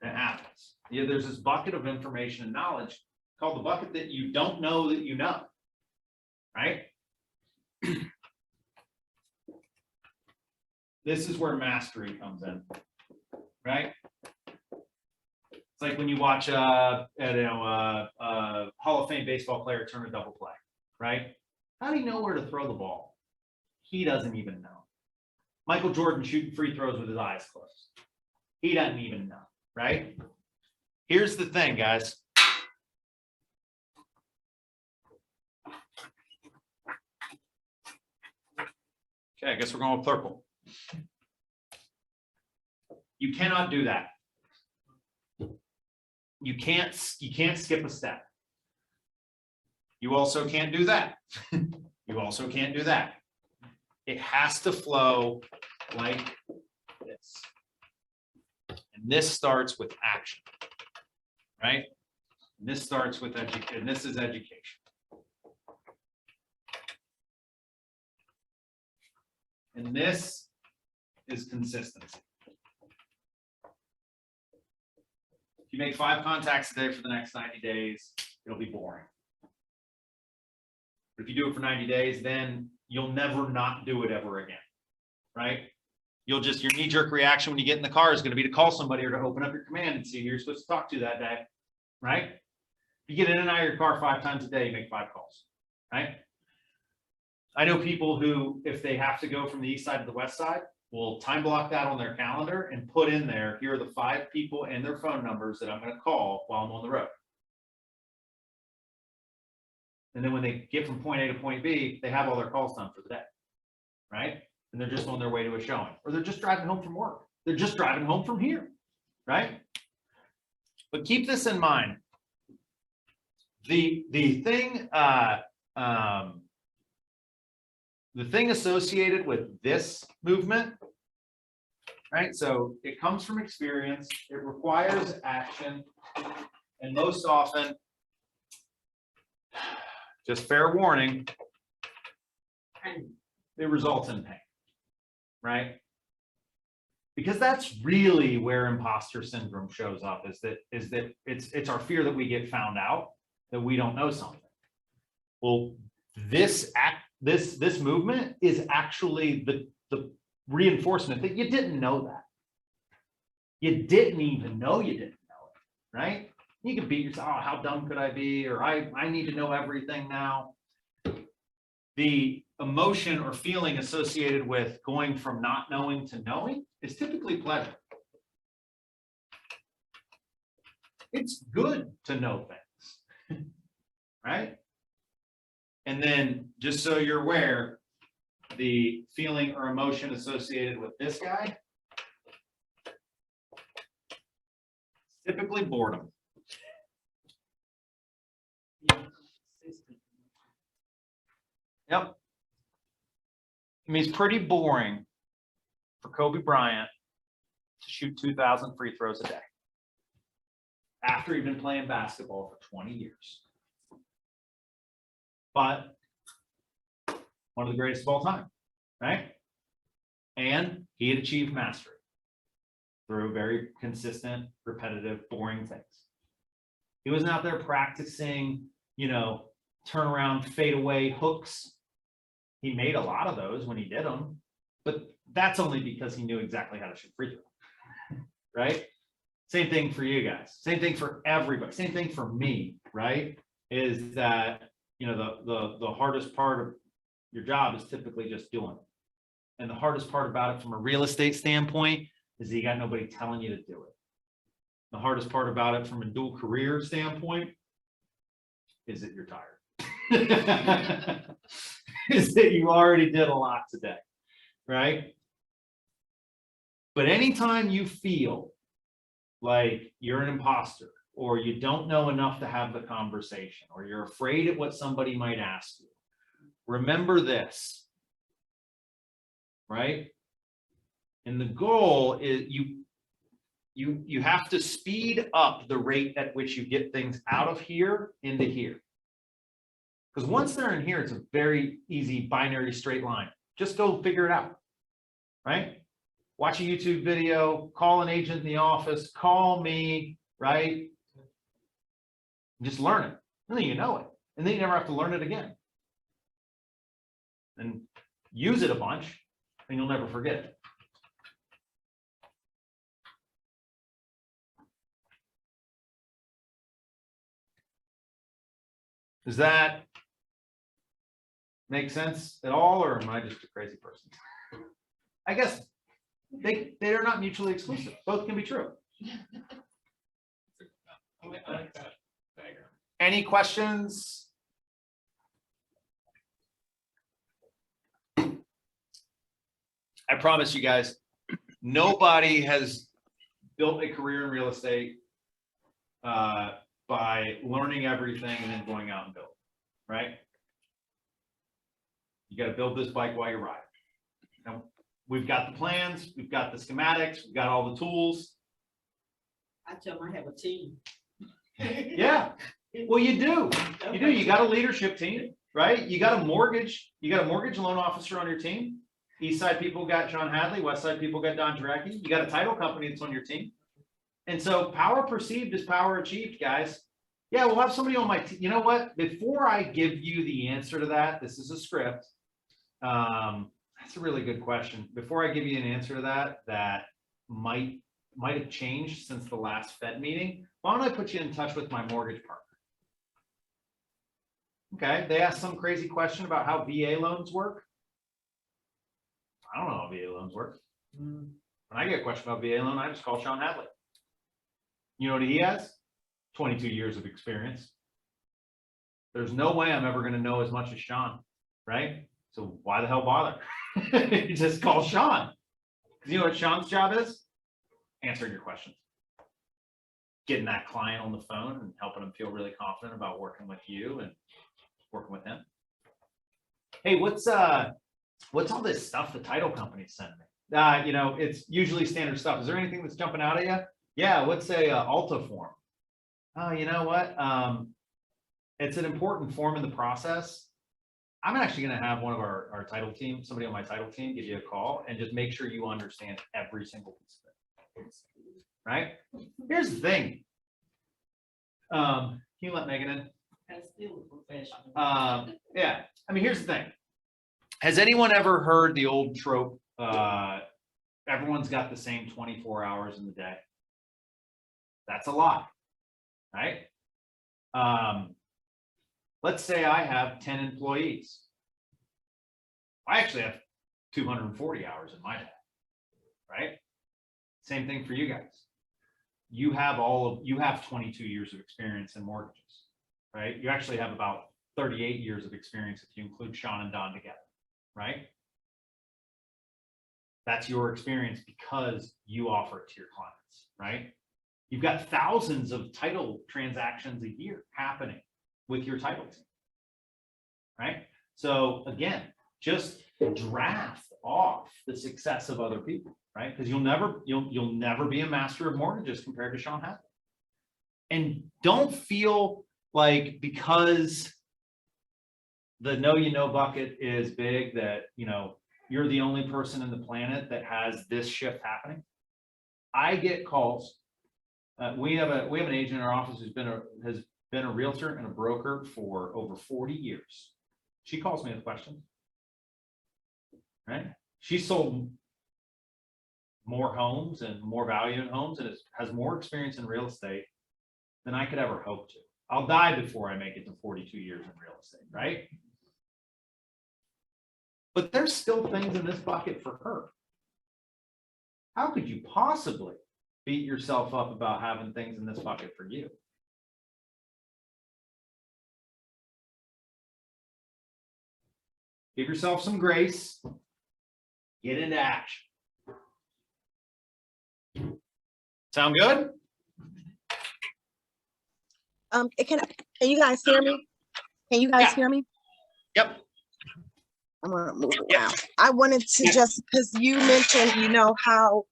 that happens. There's this bucket of information and knowledge called the bucket that you don't know that you know, right? This is where mastery comes in, right? It's like when you watch a Hall of Fame baseball player turn a double play, right? How do you know where to throw the ball? He doesn't even know. Michael Jordan shooting free throws with his eyes closed. He doesn't even know, right? Here's the thing, guys. Okay, I guess we're going with purple. You cannot do that. You can't skip a step. You also can't do that. You also can't do that. It has to flow like this. And this starts with action, right? And this starts with education, and this is education. And this is consistency. If you make 5 contacts a day for the next 90 days, it'll be boring. But if you do it for 90 days, then you'll never not do it ever again, right? Your knee-jerk reaction when you get in the car is going to be to call somebody or to open up your command and see who you're supposed to talk to that day, right? If you get in and out of your car 5 times a day, you make 5 calls, right? I know people who, if they have to go from the east side to the west side, will time block that on their calendar and put in there, here are the 5 people and their phone numbers that I'm going to call while I'm on the road. And then when they get from point A to point B, they have all their calls done for the day, right? And they're just on their way to a showing, or they're just driving home from work. They're just driving home from here, right? But keep this in mind. The thing associated with this movement, right? So it comes from experience, it requires action, and most often, just fair warning, it results in pain, right? Because that's really where imposter syndrome shows up, is that it's our fear that we get found out, that we don't know something. Well, this movement is actually the reinforcement that you didn't know that. You didn't even know you didn't know it, right? You can beat yourself, oh, how dumb could I be? Or I need to know everything now. The emotion or feeling associated with going from not knowing to knowing is typically pleasure. It's good to know things, right? And then, just so you're aware, the feeling or emotion associated with this guy, typically boredom. Yep. I mean, it's pretty boring for Kobe Bryant to shoot 2,000 free throws a day after he'd been playing basketball for 20 years. But one of the greatest of all time, right? And he had achieved mastery through very consistent, repetitive, boring things. He wasn't out there practicing, turnaround, fadeaway hooks. He made a lot of those when he did them, but that's only because he knew exactly how to shoot free throw, right? Same thing for you guys. Same thing for everybody. Same thing for me, right? Is that, the hardest part of Your job is typically just doing it. And the hardest part about it from a real estate standpoint is that you got nobody telling you to do it. The hardest part about it from a dual career standpoint is that you're tired. Is that you already did a lot today, right? But anytime you feel like you're an imposter, or you don't know enough to have the conversation, or you're afraid of what somebody might ask you, remember this, right? And the goal is you have to speed up the rate at which you get things out of here into here. Because once they're in here, it's a very easy binary straight line. Just go figure it out, right? Watch a YouTube video, call an agent in the office, call me, right? Just learn it. And then you know it. And then you never have to learn it again. And use it a bunch, and you'll never forget it. Does that make sense at all, or am I just a crazy person? I guess they are not mutually exclusive. Both can be true. I like that diagram. Any questions? I promise you guys, nobody has built a career in real estate by learning everything and then going out and build, right? You got to build this bike while you're riding. Now, we've got the plans, we've got the schematics, we've got all the tools. I tell them I have a team. Yeah, well, you do. You do. You got a leadership team, right? You got a mortgage loan officer on your team. East side people got John Hadley, west side people got Don Jarecki. You got a title company that's on your team. And so power perceived is power achieved, guys. Yeah, we'll have somebody on my team. You know what? Before I give you the answer to that, this is a script. That's a really good question. Before I give you an answer to that might have changed since the last Fed meeting. Why don't I put you in touch with my mortgage partner? Okay, they asked some crazy question about how VA loans work. I don't know how VA loans work. When I get a question about VA loan, I just call Sean Hadley. You know what he has? 22 years of experience. There's no way I'm ever going to know as much as Sean, right? So why the hell bother? You just call Sean. You know what Sean's job is? Answering your questions. Getting that client on the phone and helping them feel really confident about working with you and working with him. Hey, what's all this stuff the title companies send me? You know, it's usually standard stuff. Is there anything that's jumping out at you? Yeah, what's a Alta form? Oh, you know what? It's an important form in the process. I'm actually going to have one of our title team, somebody on my title team, give you a call and just make sure you understand every single piece of it. Right? Here's the thing. Can you let Megan in? That's still a professional. Yeah. I mean, here's the thing. Has anyone ever heard the old trope? Everyone's got the same 24 hours in the day. That's a lot, right? Let's say I have 10 employees. I actually have 240 hours in my day, right? Same thing for you guys. You have 22 years of experience in mortgages, right? You actually have about 38 years of experience if you include Sean and Don together, right? That's your experience because you offer it to your clients, right? You've got thousands of title transactions a year happening with your title team, right? So again, just draft off the success of other people, right? Because you'll never be a master of mortgages compared to Sean Hadley. And don't feel like because the know you know bucket is big that you're the only person in the planet that has this shift happening. I get calls. We have an agent in our office who's has been a realtor and a broker for over 40 years. She calls me with questions, right? She sold more homes and more value in homes and has more experience in real estate than I could ever hope to. I'll die before I make it to 42 years in real estate, right? but there's still things in this bucket for her. How could you possibly beat yourself up about having things in this bucket for you? Give yourself some grace. Get into action. Sound good? Can you guys hear me? Can you guys Yeah. hear me? Yep. I'm gonna move around. I wanted to just, because you mentioned, how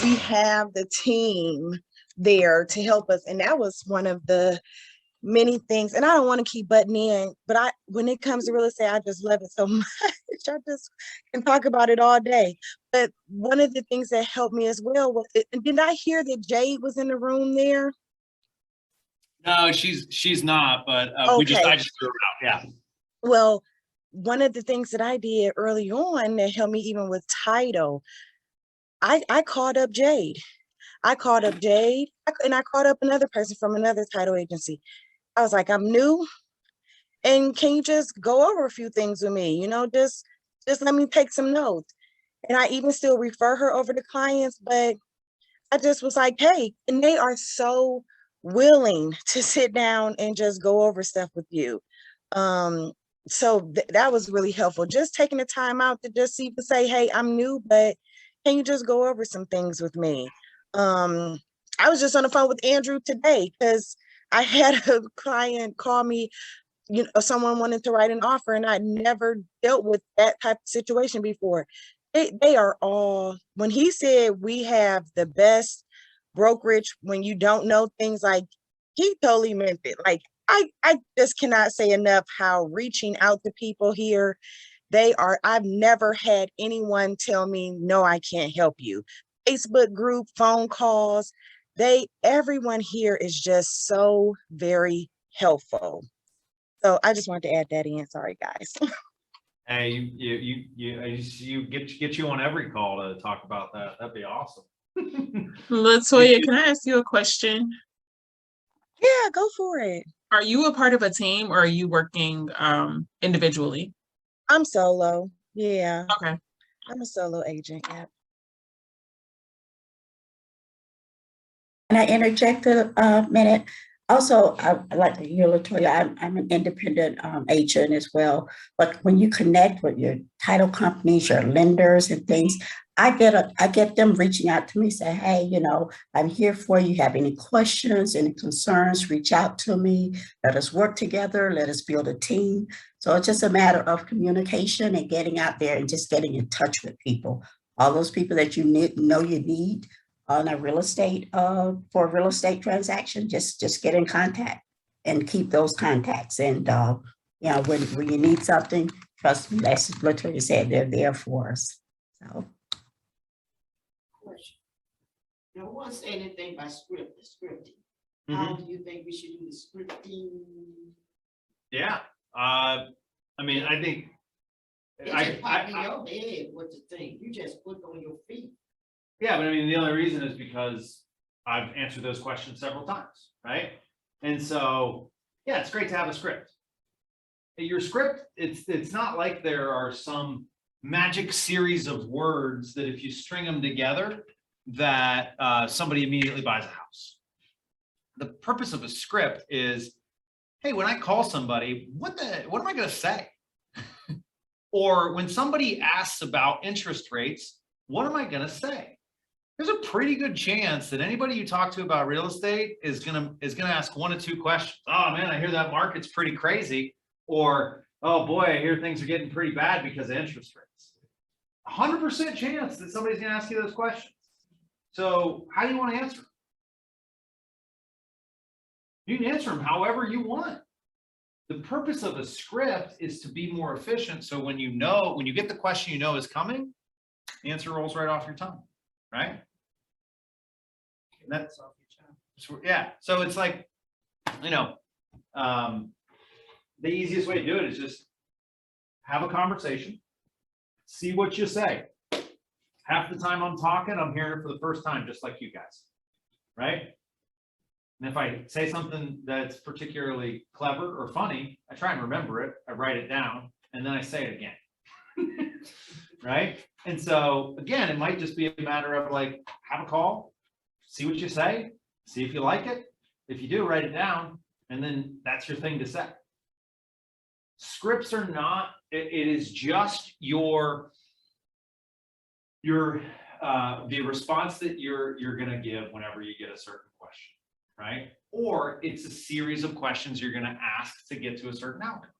we have the team there to help us. And that was one of the many things. And I don't want to keep butting in, but when it comes to real estate, I just love it so much. I just can talk about it all day. But one of the things that helped me as well was, and did I hear that Jade was in the room there? No, she's not, but I Okay. just threw her out. Yeah. Well, one of the things that I did early on that helped me even with title, I called up Jade. And I called up another person from another title agency. I was like, I'm new, and can you just go over a few things with me? Just let me take some notes. And I even still refer her over to clients, but I just was like, hey, and they are so willing to sit down and just go over stuff with you. So that was really helpful. Just taking the time out to just even say, hey, I'm new, but can you just go over some things with me? I was just on the phone with Andrew today because I had a client call me, someone wanted to write an offer, and I'd never dealt with that type of situation before. They are all, when he said we have the best brokerage when you don't know things, like, he totally meant it. Like, I just cannot say enough how reaching out to people here, I've never had anyone tell me, no, I can't help you. Facebook group, phone calls, everyone here is just so very helpful. So I just wanted to add that in. Sorry, guys. Hey, you get you on every call to talk about that. That'd be awesome. Latoya, can I ask you a question? Yeah, go for it. Are you a part of a team or are you working individually? I'm solo. Yeah, Okay. I'm a solo agent. Yeah. Can I interject a minute? Also, I like you, Latoya, I'm an independent agent as well. But when you connect with your title companies, your lenders and things, I get them reaching out to me, say, hey, I'm here for you. Have any questions, any concerns, reach out to me. Let us work together. Let us build a team. So it's just a matter of communication and getting out there and just getting in touch with people. All those people that you need on a real estate for a real estate transaction, just get in contact and keep those contacts. And when you need something, trust me, as Latoya said, they're there for us. So No one say anything about scripting. How do you think we should do the scripting? Yeah. I mean, I think It just pop in your head what to think. You just quick on your feet. yeah, but I mean, the only reason is because I've answered those questions several times, right? And so, yeah, it's great to have a script. Your script, it's not like there are some magic series of words that if you string them together, that somebody immediately buys a house. The purpose of a script is, hey, when I call somebody, what am I going to say? Or when somebody asks about interest rates, what am I going to say? There's a pretty good chance that anybody you talk to about real estate is gonna ask one of two questions. Oh man, I hear that market's pretty crazy. Or, oh boy, I hear things are getting pretty bad because of interest rates. 100% chance that somebody's gonna ask you those questions. So how do you want to answer them? You can answer them however you want. The purpose of a script is to be more efficient. So when you get the question you know is coming, the answer rolls right off your tongue. Right? And that's yeah. So it's like, the easiest way to do it is just have a conversation, see what you say. Half the time I'm talking, I'm hearing it for the first time, just like you guys. Right? And if I say something that's particularly clever or funny, I try and remember it, I write it down, and then I say it again. right? And so again, it might just be a matter of like, have a call, see what you say, see if you like it. If you do, write it down, and then that's your thing to say. Scripts are not, it is just your the response that you're gonna give whenever you get a certain question, right? Or it's a series of questions you're gonna ask to get to a certain outcome.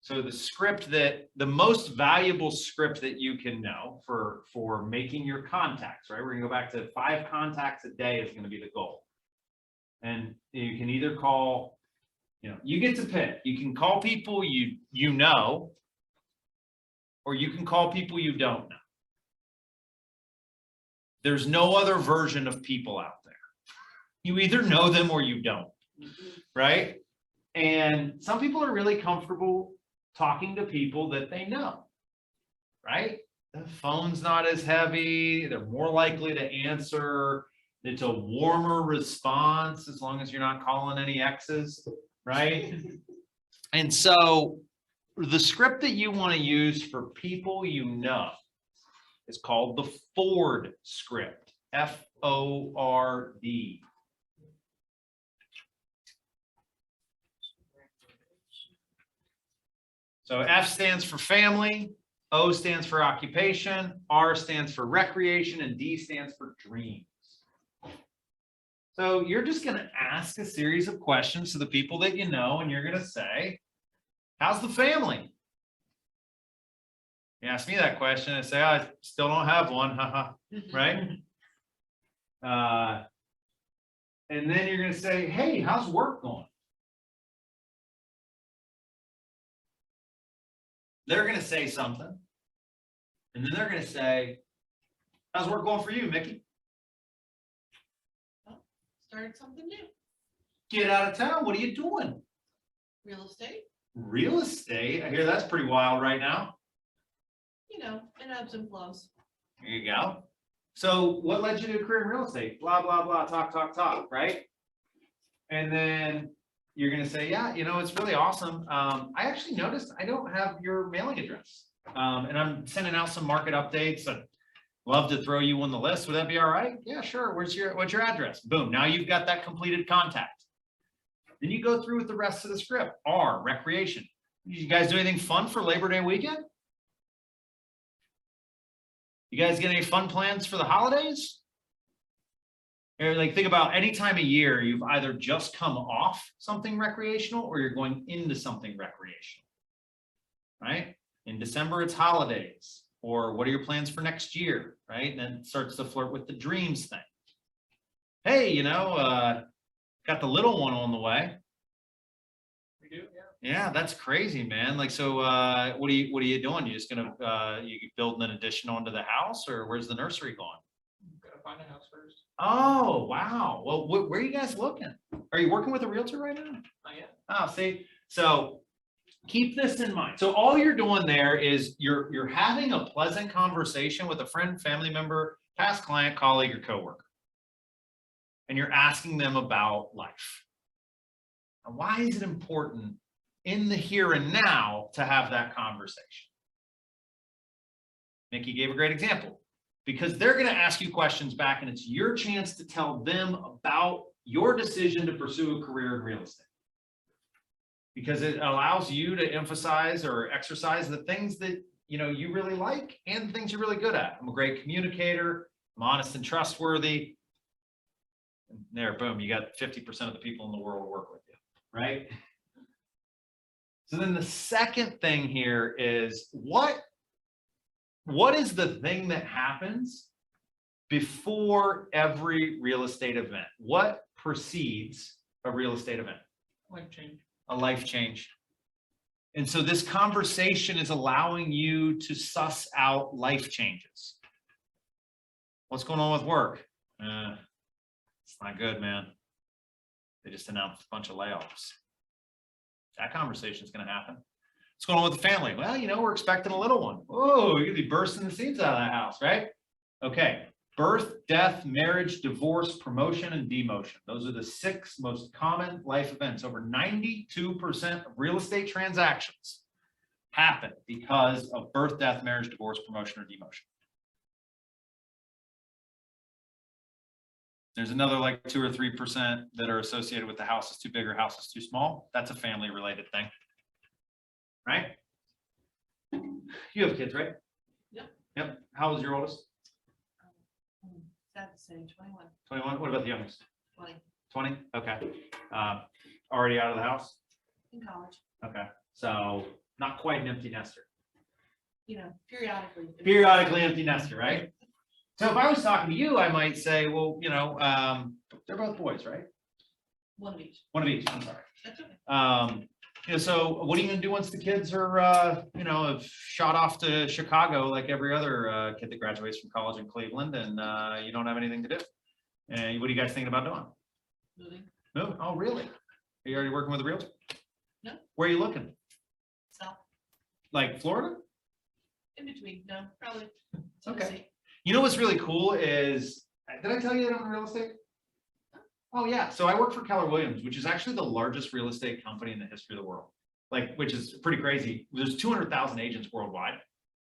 So the most valuable script that you can know for making your contacts, right? We're gonna go back to 5 contacts a day is gonna be the goal. And you can either call, you get to pick. You can call people you know, or you can call people you don't know. There's no other version of people out there. You either know them or you don't, right? And some people are really comfortable talking to people that they know, right? The phone's not as heavy. They're more likely to answer. It's a warmer response as long as you're not calling any exes, right? And so the script that you want to use for people you know is called the Ford script, F-O-R-D. So F stands for family, O stands for occupation, R stands for recreation, and D stands for dreams. So you're just going to ask a series of questions to the people that you know, and you're going to say, how's the family? You ask me that question, I say, I still don't have one, haha, right? And then you're going to say, hey, how's work going? They're going to say something, and then they're going to say, how's work going for you, Mickey? Started something new. Get out of town. What are you doing? Real estate, Real estate. I hear that's pretty wild right now. it ebbs and flows. There you go. So what led you to a career in real estate? Blah, blah, blah, talk, right? And then you're going to say, yeah, it's really awesome. I actually noticed I don't have your mailing address. And I'm sending out some market updates. I'd love to throw you on the list. Would that be all right? Yeah, sure. What's your address? Boom. Now you've got that completed contact. Then you go through with the rest of the script. R, recreation. You guys do anything fun for Labor Day weekend? You guys get any fun plans for the holidays? Or like think about any time of year you've either just come off something recreational or you're going into something recreational, right? In December, it's holidays. Or what are your plans for next year, right? And then it starts to flirt with the dreams thing. Hey, got the little one on the way. We do, yeah. Yeah, that's crazy, man. Like, so what are you doing? You just gonna you building an addition onto the house, or where's the nursery going? Gotta find a house first. Oh, wow. Well, where are you guys looking? Are you working with a realtor right now? Not yet. Oh, see, so keep this in mind. So all you're doing there is you're having a pleasant conversation with a friend, family member, past client, colleague, or coworker. And you're asking them about life. And why is it important in the here and now to have that conversation? Nikki gave a great example. Because they're going to ask you questions back, and it's your chance to tell them about your decision to pursue a career in real estate. Because it allows you to emphasize or exercise the things that you really like and the things you're really good at. I'm a great communicator. I'm honest and trustworthy. And there, boom, you got 50% of the people in the world work with you, right? So then the second thing here is what is the thing that happens before every real estate event? What precedes a real estate event? Life change. A life change. And so this conversation is allowing you to suss out life changes. What's going on with work? It's not good, man. They just announced a bunch of layoffs. That conversation is going to happen. What's going on with the family? Well, we're expecting a little one. Oh, you're going to be bursting the seams out of that house, right? Okay. Birth, death, marriage, divorce, promotion, and demotion. Those are the 6 most common life events. Over 92% of real estate transactions happen because of birth, death, marriage, divorce, promotion, or demotion. There's another like 2 or 3% that are associated with the house is too big or house is too small. That's a family related thing. Right? You have kids, right? Yep. Yep. How old is your oldest? Sad to say, 21, 21. What about the youngest? 20, 20? Okay. Already out of the house? in college, Okay. So not quite an empty nester. periodically. Periodically empty nester, right? So if I was talking to you, I might say, well, they're both boys, right? One of each. One of each, I'm sorry. That's okay. So what are you gonna do once the kids are, have shot off to Chicago like every other kid that graduates from college in Cleveland and you don't have anything to do? And what are you guys thinking about doing? Moving. No? Oh, really? Are you already working with a realtor? No. Where are you looking? South, Like Florida? in between, no, probably. Okay. Tennessee. You know what's really cool is, did I tell you that I'm in real estate? Oh yeah, so I work for Keller Williams, which is actually the largest real estate company in the history of the world. Which is pretty crazy. There's 200,000 agents worldwide.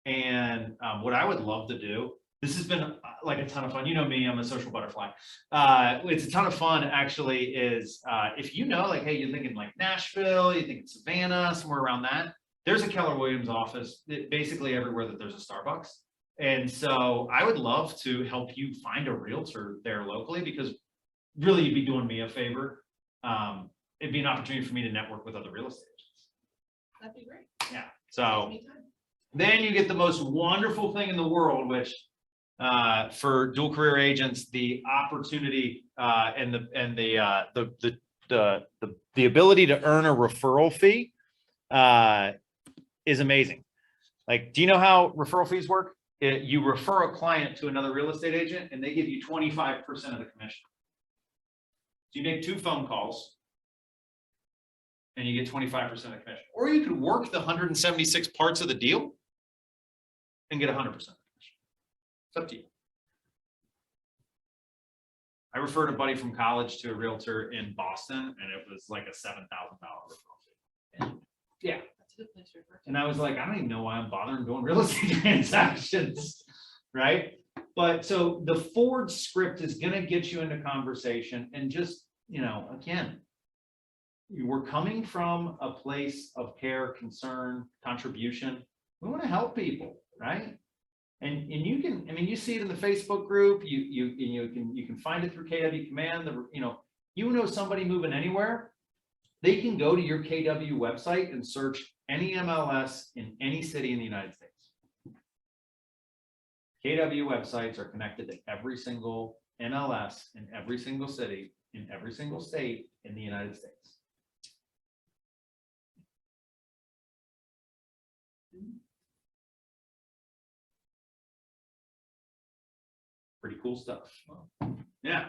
And what I would love to do, this has been like a ton of fun. You know me, I'm a social butterfly. It's a ton of fun actually is if like, hey, you're thinking like Nashville, you think Savannah, somewhere around that, there's a Keller Williams office basically everywhere that there's a Starbucks. And so I would love to help you find a realtor there locally because really you'd be doing me a favor. It'd be an opportunity for me to network with other real estate agents. That'd be great. Yeah. So Anytime. then you get the most wonderful thing in the world, which for dual career agents, the opportunity and the ability to earn a referral fee is amazing. Like, do you know how referral fees work? You refer a client to another real estate agent and they give you 25% of the commission. So you make 2 phone calls and you get 25% of the commission. Or you could work the 176 parts of the deal and get 100% of the commission. It's up to you. I referred a buddy from college to a realtor in Boston and it was like a $7,000 referral fee. Yeah. That's a good place to refer to. And I was like, I don't even know why I'm bothering doing real estate transactions, right? But so the Ford script is going to get you into conversation and just, again, we're coming from a place of care, concern, contribution. We want to help people, right? And you can, you see it in the Facebook group. You can find it through KW Command. Somebody moving anywhere, they can go to your KW website and search any MLS in any city in the United States. KW websites are connected to every single MLS in every single city in every single state in the United States. Pretty cool stuff. Yeah.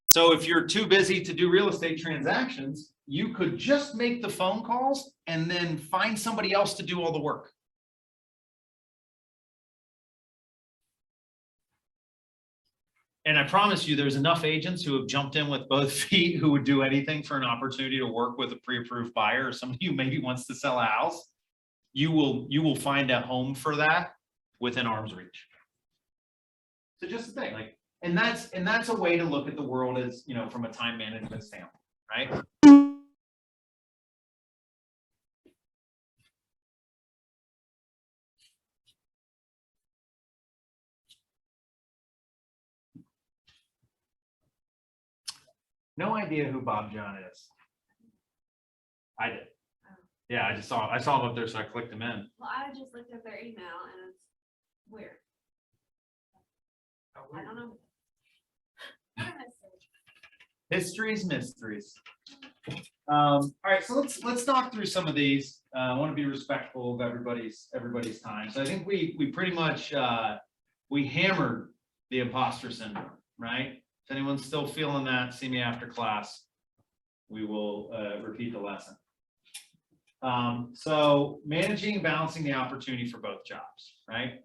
So if you're too busy to do real estate transactions, you could just make the phone calls and then find somebody else to do all the work. And I promise you, there's enough agents who have jumped in with both feet who would do anything for an opportunity to work with a pre-approved buyer or somebody who maybe wants to sell a house. You will find a home for that within arm's reach. So just the thing, and that's a way to look at the world as, from a time management standpoint, right? No idea who Bob John is. I did. Yeah, I saw him up there, so I clicked him in. Well, I just looked at their email and it's weird. I don't know. What did I say? History's mysteries. All right, so let's talk through some of these. I want to be respectful of everybody's time. So I think we pretty much we hammered the imposter syndrome, right? If anyone's still feeling that, see me after class. We will repeat the lesson. So managing and balancing the opportunity for both jobs, right?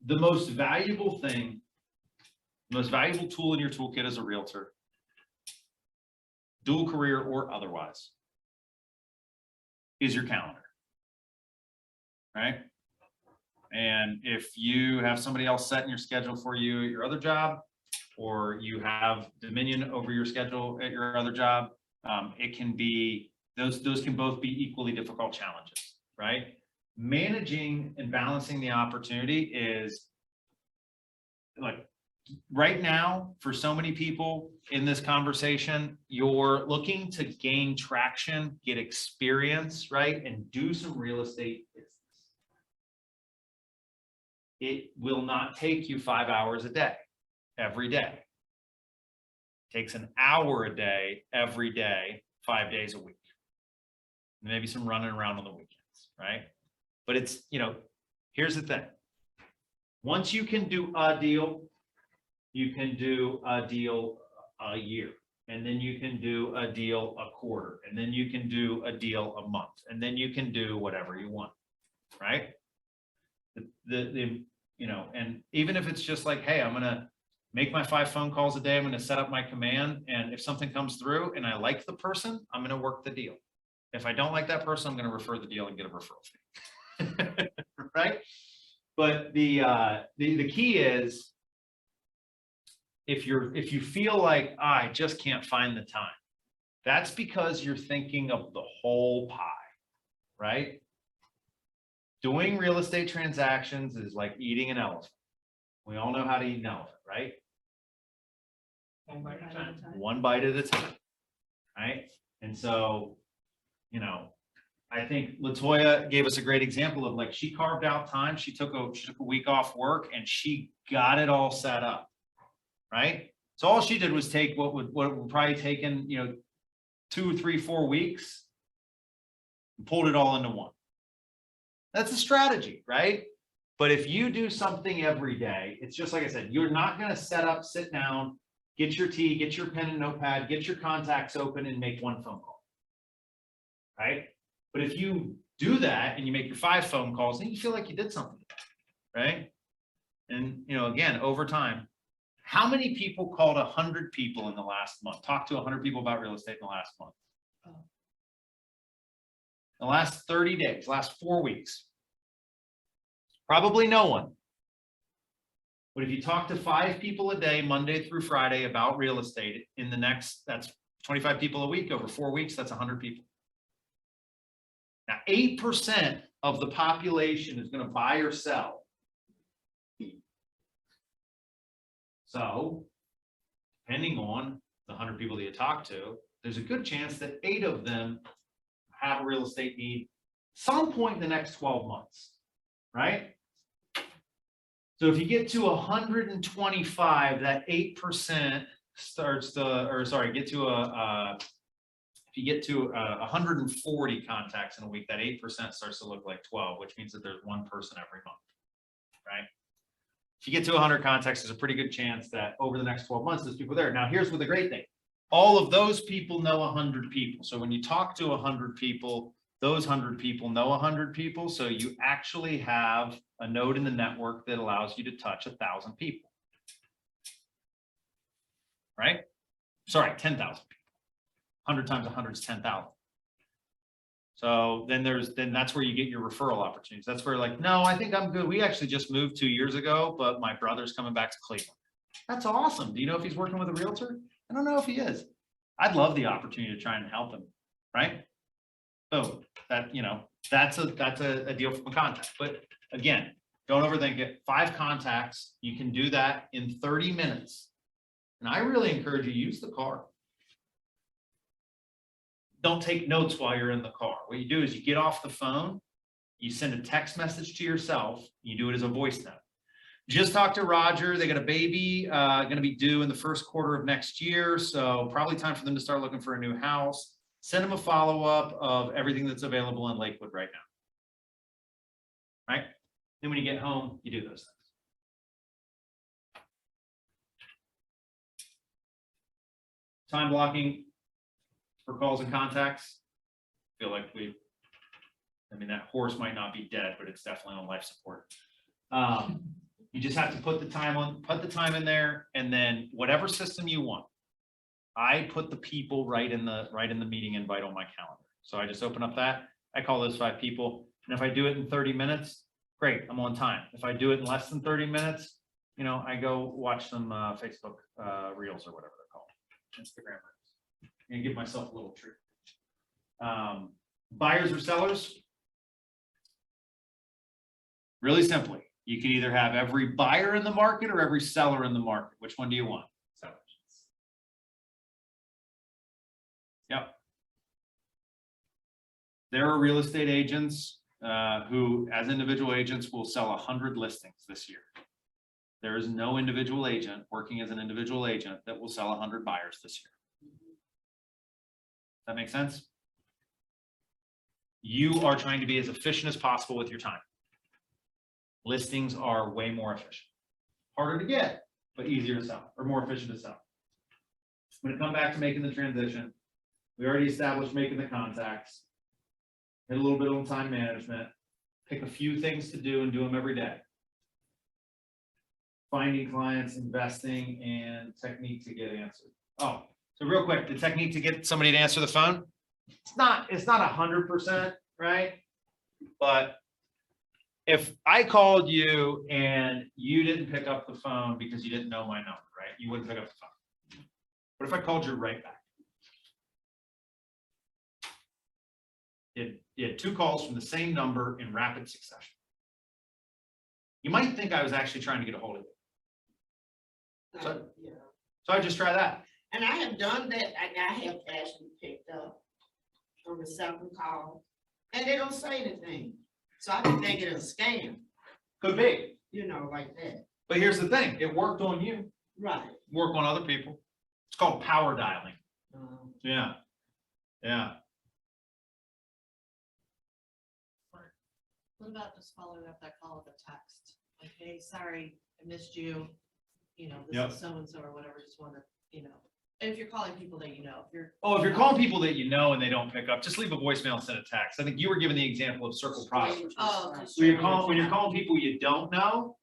The most valuable thing, the most valuable tool in your toolkit as a realtor dual career or otherwise, is your calendar. Right? And if you have somebody else setting your schedule for you at your other job, or you have dominion over your schedule at your other job, it can be, those can both be equally difficult challenges, right? Managing and balancing the opportunity is like, right now, for so many people in this conversation, you're looking to gain traction, get experience, right? And do some real estate business. It will not take you 5 hours a day, every day. It takes an hour a day, every day, 5 days a week. Maybe some running around on the weekends, right? But it's, you know, here's the thing. Once you can do a deal, you can do a deal a year, and then you can do a deal a quarter, and then you can do a deal a month, and then you can do whatever you want, right? You know, and even if it's just like, hey, I'm gonna make my 5 phone calls a day, I'm gonna set up my command, and if something comes through and I like the person, I'm gonna work the deal. If I don't like that person, I'm gonna refer the deal and get a referral fee, right? But the key is, if you feel like, I just can't find the time, that's because you're thinking of the whole pie, right? Doing real estate transactions is like eating an elephant. We all know how to eat an elephant, right? One bite at a time. One bite at a time, right? And so, you know, I think Latoya gave us a great example of, like, she carved out time. She took a week off work and she got it all set up, right? So all she did was take what would probably taken, you know, 2, 3, 4 weeks, and pulled it all into one. That's a strategy, right? But if you do something every day, it's just like I said, you're not going to sit down, get your tea, get your pen and notepad, get your contacts open and make 1 phone call, right? But if you do that and you make your 5 phone calls, then you feel like you did something, right? And, you know, again, over time, how many people called 100 people in the last month? Talked to 100 people about real estate in the last month? The last 30 days, last 4 weeks? Probably no one. But if you talk to 5 people a day, Monday through Friday, about real estate, in the next, that's 25 people a week. Over 4 weeks, that's 100 people. Now, 8% of the population is going to buy or sell. So, depending on the 100 people that you talk to, there's a good chance that 8 of them have a real estate need some point in the next 12 months, right? So if you get to 125, that 8% starts to, or sorry, get to if you get to 140 contacts in a week, that 8% starts to look like 12, which means that there's 1 person every month, right? If you get to 100 contacts, there's a pretty good chance that over the next 12 months, there's people there. Now, here's what the great thing. All of those people know 100 people. So when you talk to 100 people, those 100 people know 100 people. So you actually have a node in the network that allows you to touch 1,000 people, right? Sorry, 10,000 people. 100 times 100 is 10,000. So then that's where you get your referral opportunities. That's where, like, no, I think I'm good. We actually just moved 2 years ago, but my brother's coming back to Cleveland. That's awesome. Do you know if he's working with a realtor? I don't know if he is. I'd love the opportunity to try and help him, right? Boom. That, you know, that's a deal from a contact. But again, don't overthink it. 5 contacts, you can do that in 30 minutes. And I really encourage you to use the car. Don't take notes while you're in the car. What you do is you get off the phone, you send a text message to yourself, you do it as a voice note. Just talked to Roger. They got a baby going to be due in the first quarter of next year. So probably time for them to start looking for a new house. Send them a follow-up of everything that's available in Lakewood right now. Right? Then when you get home, you do those things. Time blocking for calls and contacts. I feel like I mean, that horse might not be dead, but it's definitely on life support. You just have to put the time in there, and then whatever system you want. I put the people right in the meeting invite on my calendar. So I just open up that, I call those 5 people. And if I do it in 30 minutes, great, I'm on time. If I do it in less than 30 minutes, you know, I go watch some Facebook reels or whatever they're called, Instagram reels, and give myself a little treat. Buyers or sellers? Really simply, you can either have every buyer in the market or every seller in the market. Which one do you want? Sellers. Yep. There are real estate agents who, as individual agents, will sell 100 listings this year. There is no individual agent working as an individual agent that will sell 100 buyers this year. That makes sense? You are trying to be as efficient as possible with your time. Listings are way more efficient. Harder to get, but easier to sell, or more efficient to sell. When it comes back to making the transition, we already established making the contacts, hit a little bit on time management, pick a few things to do and do them every day. Finding clients, investing, and technique to get answered. Oh, so real quick, the technique to get somebody to answer the phone, it's not 100%, right? But if I called you and you didn't pick up the phone because you didn't know my number, right? You wouldn't pick up the phone. What if I called you right back? You had 2 calls from the same number in rapid succession. You might think I was actually trying to get a hold of you. So, Yeah. So I just try that. And I have done that. I have actually picked up on the 7 call, and they don't say anything. So I can think it a scam, Could be. you know, like that. But here's the thing, it worked on you, Right. work on other people. It's called power dialing. Yeah. Yeah. What about just following up that call with a text? Like, hey, sorry, I missed you. You know, Yep. this is so-and-so or whatever, just want to, you know. And if you're calling people that you know, if you're. Oh, if you're calling people that you know and they don't pick up, just leave a voicemail and send a text. I think you were given the example of Circle Prospects. Oh, just When you're calling people you don't know,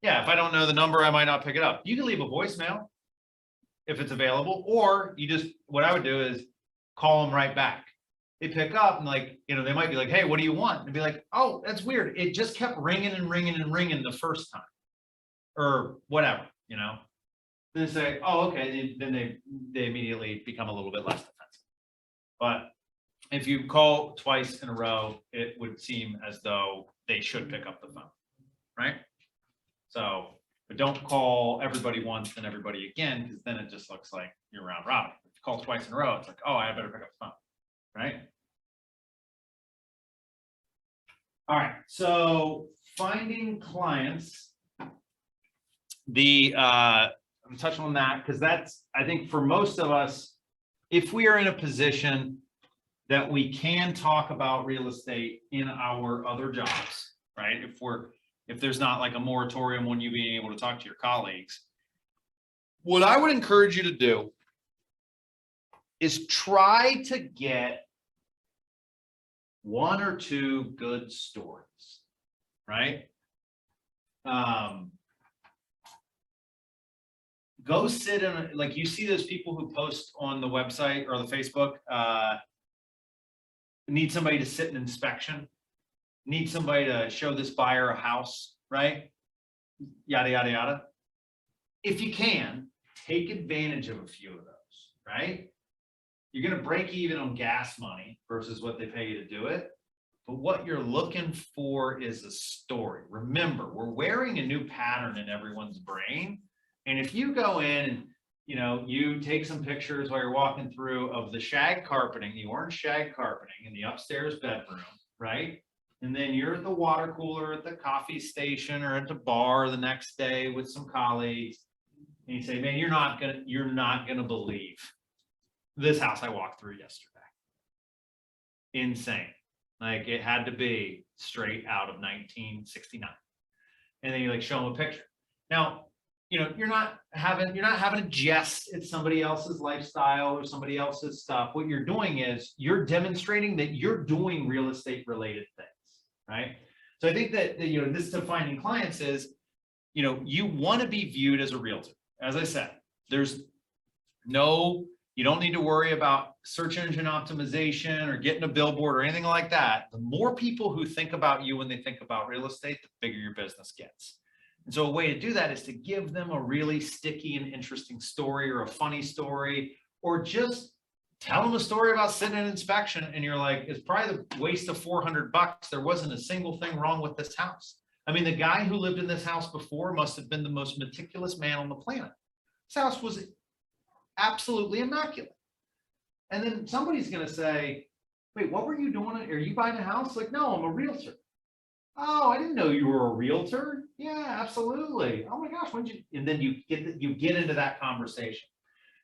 yeah, if I don't know the number, I might not pick it up. You can leave a voicemail if it's available, or you just, what I would do is call them right back. They pick up and like, you know, they might be like, hey, what do you want? And be like, oh, that's weird. It just kept ringing and ringing and ringing the first time or whatever, you know? Then say, oh, okay, then they immediately become a little bit less defensive. But if you call twice in a row, it would seem as though they should pick up the phone, right? So, but don't call everybody once and everybody again, because then it just looks like you're round robin. If you call twice in a row, it's like, oh, I better pick up the phone, right? All right, so finding clients, I'm touching on that because that's, I think for most of us, if we are in a position that we can talk about real estate in our other jobs, right? If there's not like a moratorium on you being able to talk to your colleagues, what I would encourage you to do is try to get 1 or 2 good stories, right? Go sit in, like you see those people who post on the website or the Facebook, need somebody to sit in inspection, need somebody to show this buyer a house, right? Yada, yada, yada. If you can, take advantage of a few of those, right? You're going to break even on gas money versus what they pay you to do it. But what you're looking for is a story. Remember, we're wearing a new pattern in everyone's brain. And if you go in and, you know, you take some pictures while you're walking through of the shag carpeting, the orange shag carpeting in the upstairs bedroom, right? And then you're at the water cooler at the coffee station or at the bar the next day with some colleagues. And you say, man, you're not gonna believe this house I walked through yesterday. Insane. Like it had to be straight out of 1969. And then you like show them a picture. Now, you know, you're not having a jest at somebody else's lifestyle or somebody else's stuff. What you're doing is you're demonstrating that you're doing real estate related things, right? So I think that, you know, this to finding clients is, you know, you want to be viewed as a realtor. As I said, there's No, you don't need to worry about search engine optimization or getting a billboard or anything like that. The more people who think about you when they think about real estate, the bigger your business gets. And so a way to do that is to give them a really sticky and interesting story or a funny story, or just tell them a story about sitting in inspection and you're like, it's probably the waste of $400. There wasn't a single thing wrong with this house. I mean, the guy who lived in this house before must have been the most meticulous man on the planet. This house was absolutely immaculate. And then somebody's going to say, wait, what were you doing? Are you buying a house? Like, no, I'm a realtor. Oh, I didn't know you were a realtor. Yeah, absolutely. Oh my gosh, when did you? And then you get into that conversation.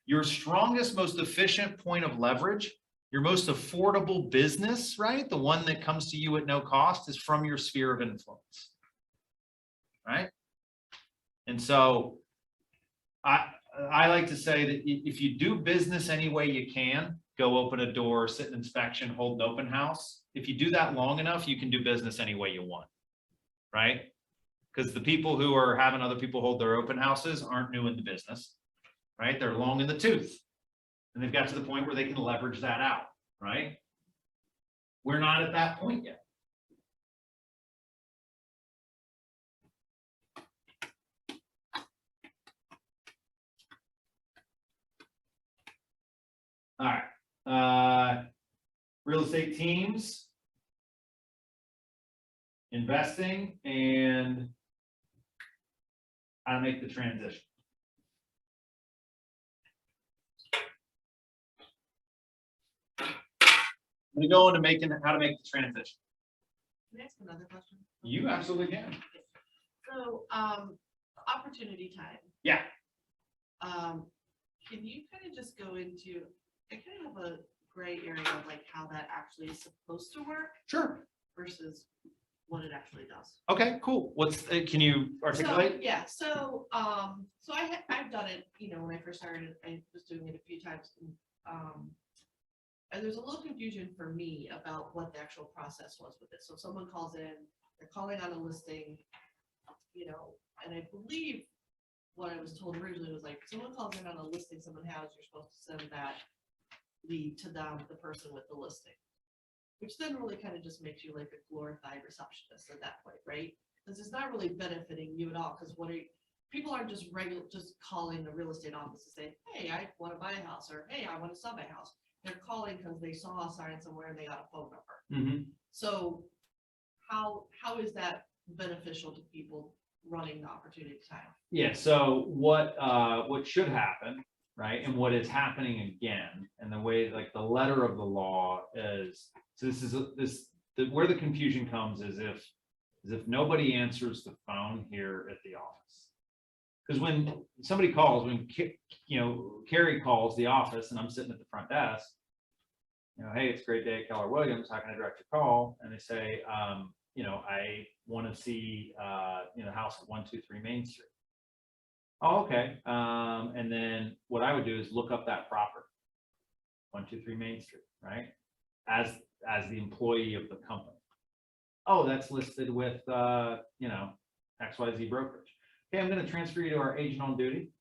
Your strongest, most efficient point of leverage, your most affordable business, right? The one that comes to you at no cost is from your sphere of influence, right? And so I like to say that if you do business any way you can, go open a door, sit in inspection, hold an open house. If you do that long enough, you can do business any way you want, right? Because the people who are having other people hold their open houses aren't new in the business, right? They're long in the tooth. And they've got to the point where they can leverage that out, right? We're not at that point yet. All right. Real estate teams, investing, and how to make the transition. I'm going to go into how to make the transition. Can I ask another question? You absolutely can. So, opportunity time. Yeah. Can you kind of just go into, I kind of have a gray area of like how that actually is supposed to work Sure. versus what it actually does. Okay, cool. Can you articulate? So, yeah, so I've done it, you know, when I first started, I was doing it a few times. And there's a little confusion for me about what the actual process was with it. So if someone calls in, they're calling on a listing, you know, and I believe what I was told originally was like, someone calls in on a listing someone has, you're supposed to send that lead to them, the person with the listing, which then really kind of just makes you like a glorified receptionist at that point, right? Because it's not really benefiting you at all. Because people aren't just calling the real estate office to say, hey, I want to buy a house, or hey, I want to sell my house. They're calling because they saw a sign somewhere and they got a phone number. Mm-hmm. So how is that beneficial to people running the opportunity time? Yeah, so what should happen, right, and what is happening again, and the way, like, the letter of the law is, so where the confusion comes is if nobody answers the phone here at the office. Because when somebody calls, Carrie calls the office and I'm sitting at the front desk, hey, it's a great day at Keller Williams, how can I direct your call? And they say, I want to see, house at 123 Main Street. Oh, okay. And then what I would do is look up that property, 123 Main Street, right? As the employee of the company. Oh, that's listed with, XYZ brokerage. Okay, I'm going to transfer you to our agent on duty,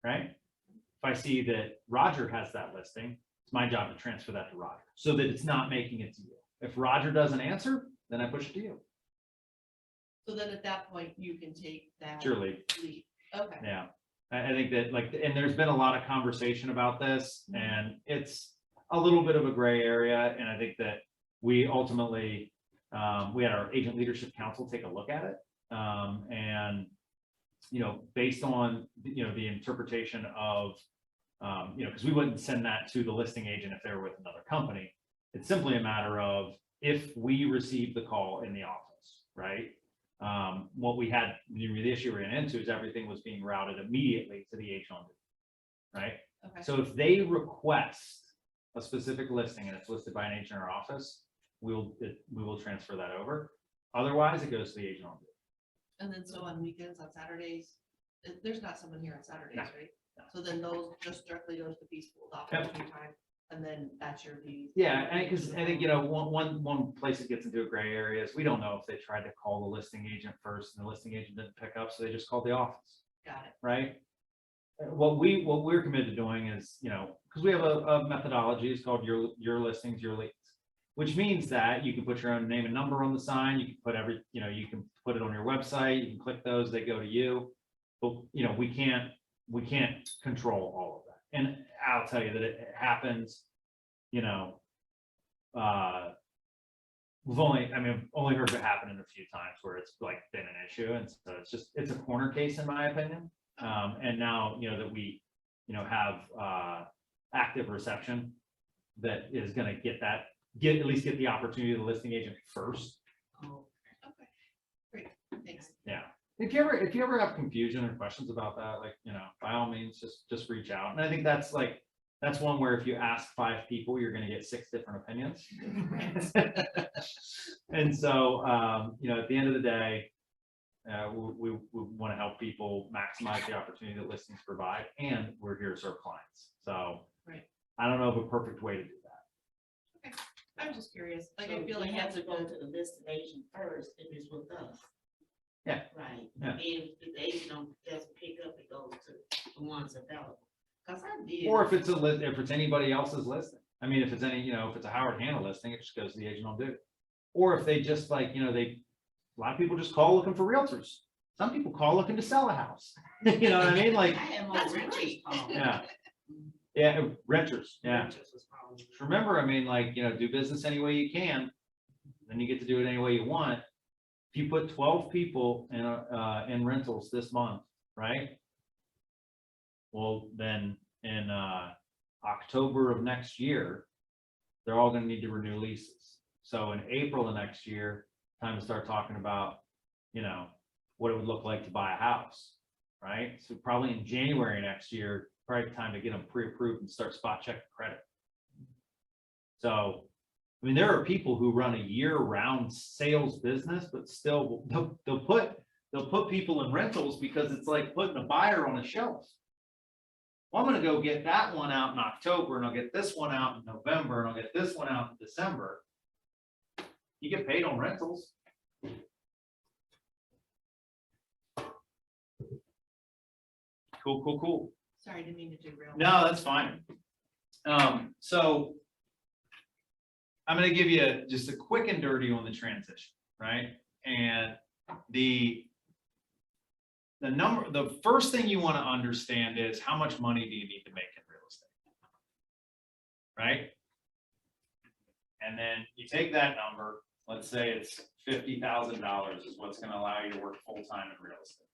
right? If I see that Roger has that listing, it's my job to transfer that to Roger so that it's not making it to you. If Roger doesn't answer, then I push it to you. So then at that point, you can take that Sure, lead. Okay. Yeah, I think that, and there's been a lot of conversation about this, and it's a little bit of a gray area. And I think that we ultimately, we had our agent leadership council take a look at it. And based on, the interpretation of, because we wouldn't send that to the listing agent if they were with another company. It's simply a matter of if we receive the call in the office, right? What we had, the issue we ran into is everything was being routed immediately to the agent on duty, right? Okay. So if they request a specific listing and it's listed by an agent in our office, we will transfer that over. Otherwise, it goes to the agent on duty. And then so on weekends, on Saturdays, there's not someone here on Saturdays, No. right? No. So then those just directly goes to Peaceful opportunity time, and then that's your lead. Yeah, and because I think, one place it gets into a gray area is we don't know if they tried to call the listing agent first and the listing agent didn't pick up, so they just called the office, Got it. right? what we're committed to doing is, you know, because we have a methodology, it's called your listings, your leads, which means that you can put your own name and number on the sign, you can put you know, you can put it on your website, you can click those, they go to you. But, you know, we can't control all of that. And I'll tell you that it happens, you know, we've only heard it happen in a few times where it's like been an issue. And so it's a corner case in my opinion. And now, you know, that we, you know, have active reception that is going to at least get the opportunity of the listing agent first. Oh, okay, great, thanks. Yeah. If you ever have confusion or questions about that, like, you know, by all means, just reach out. And I think that's one where if you ask 5 people, you're going to get 6 different opinions. And so, you know, at the end of the day, we want to help people maximize the opportunity that listings provide, and we're here to serve clients. So Right. I don't know of a perfect way to do that. Okay, I was just curious, like, So I feel we like have that's to a go good, to the listing agent first, if it's with us. Yeah. Right, Yeah. and if the agent doesn't pick up, it goes to the ones available. Cause I did. Or if it's anybody else's listing. I mean, if it's if it's a Howard Hanna listing, it just goes to the agent on duty. Or if they just like, you know, a lot of people just call looking for realtors. Some people call looking to sell a house. You know what I mean? Like, I had more That's renters great. call. yeah, renters, yeah. Renters was calling. Just remember, I mean, like, you know, do business any way you can, then you get to do it any way you want. If you put 12 people in rentals this month, right? Well, then in October of next year, they're all going to need to renew leases. So in April of next year, time to start talking about, you know, what it would look like to buy a house, right? So probably in January next year, probably time to get them pre-approved and start spot checking credit. So, I mean, there are people who run a year-round sales business, but still they'll put people in rentals because it's like putting a buyer on a shelf. Well, I'm going to go get that one out in October, and I'll get this one out in November, and I'll get this one out in December. You get paid on rentals. Cool. sorry, I didn't mean to derail. No, that's fine. So I'm going to give you just a quick and dirty on the transition, right? And the first thing you want to understand is how much money do you need to make in real estate, right? And then you take that number, let's say it's $50,000 is what's going to allow you to work full-time in real estate.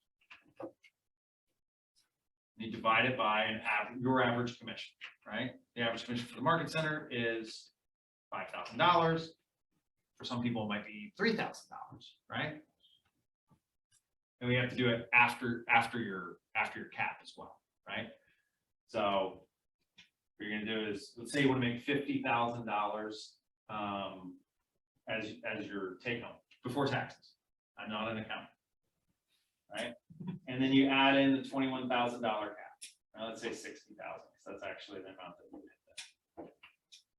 You divide it by your average commission, right? The average commission for the market center is $5,000. For some people, it might be $3,000, right? And we have to do it after your cap as well, right? So what you're gonna do is, let's say you want to make $50,000 as your take home before taxes. I'm not an accountant, right? And then you add in the $21,000 cap. Now let's say 60,000, because that's actually the amount that we did that.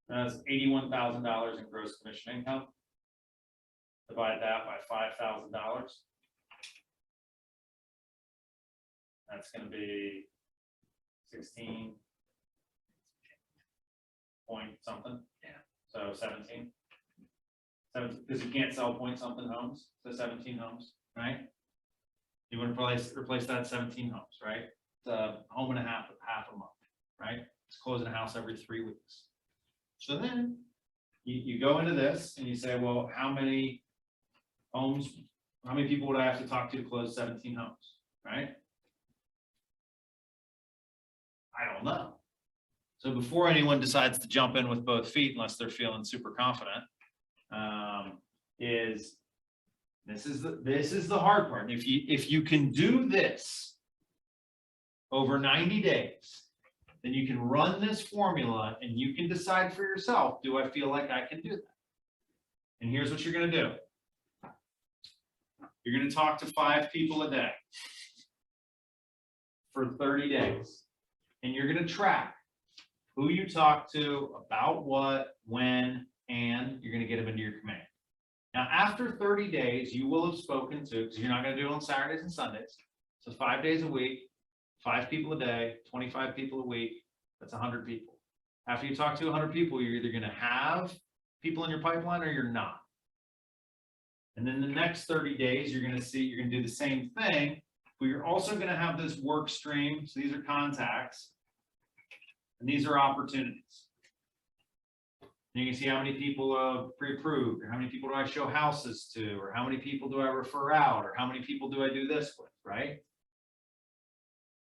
That's $81,000 in gross commission income. Divide that by $5,000. That's going to be 16 point something. Yeah. So 17. Because you can't sell point something homes. So 17 homes, right? You would replace that 17 homes, right? It's a home and a half a month, right? It's closing a house every 3 weeks. So then you go into this and you say, well, how many people would I have to talk to close 17 homes, right? I don't know. So before anyone decides to jump in with both feet, unless they're feeling super confident, this is the hard part. If you can do this over 90 days, then you can run this formula and you can decide for yourself, do I feel like I can do that? And here's what you're going to do. You're going to talk to 5 people a day for 30 days. And you're going to track who you talk to, about what, when, and you're going to get them into your command. Now, after 30 days, you will have spoken to, because you're not going to do it on Saturdays and Sundays, so 5 days a week, 5 people a day, 25 people a week, that's 100 people. After you talk to 100 people, you're either gonna have people in your pipeline or you're not. And then the next 30 days, you're gonna do the same thing, but you're also gonna have this work stream. So these are contacts and these are opportunities. And you can see how many people are pre-approved, or how many people do I show houses to, or how many people do I refer out, or how many people do I do this with, right?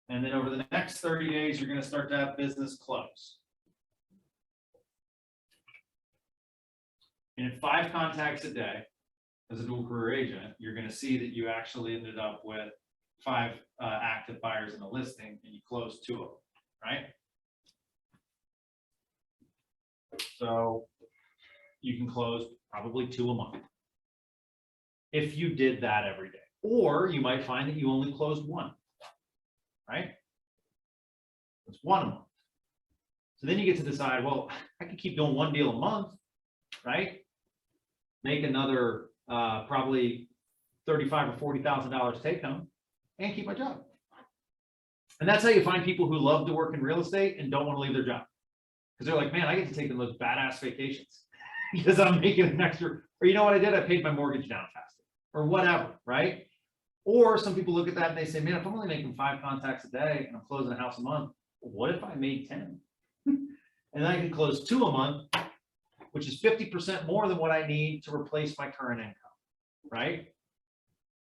And then over the next 30 days, you're gonna start to have business close. And at 5 contacts a day, as a dual career agent, you're gonna see that you actually ended up with 5 active buyers in a listing and you closed 2 of them, right? So you can close probably 2 a month if you did that every day. Or you might find that you only closed 1, right? It's 1 a month. So then you get to decide, well, I could keep doing 1 deal a month, right? Make another probably $35,000 or $40,000 take home and keep my job. And that's how you find people who love to work in real estate and don't want to leave their job. Because they're like, man, I get to take the most badass vacations because I'm making an extra, or you know what I did? I paid my mortgage down faster or whatever, right? Or some people look at that and they say, man, if I'm only making 5 contacts a day and I'm closing a house a month, what if I made 10? And then I can close 2 a month, which is 50% more than what I need to replace my current income, right?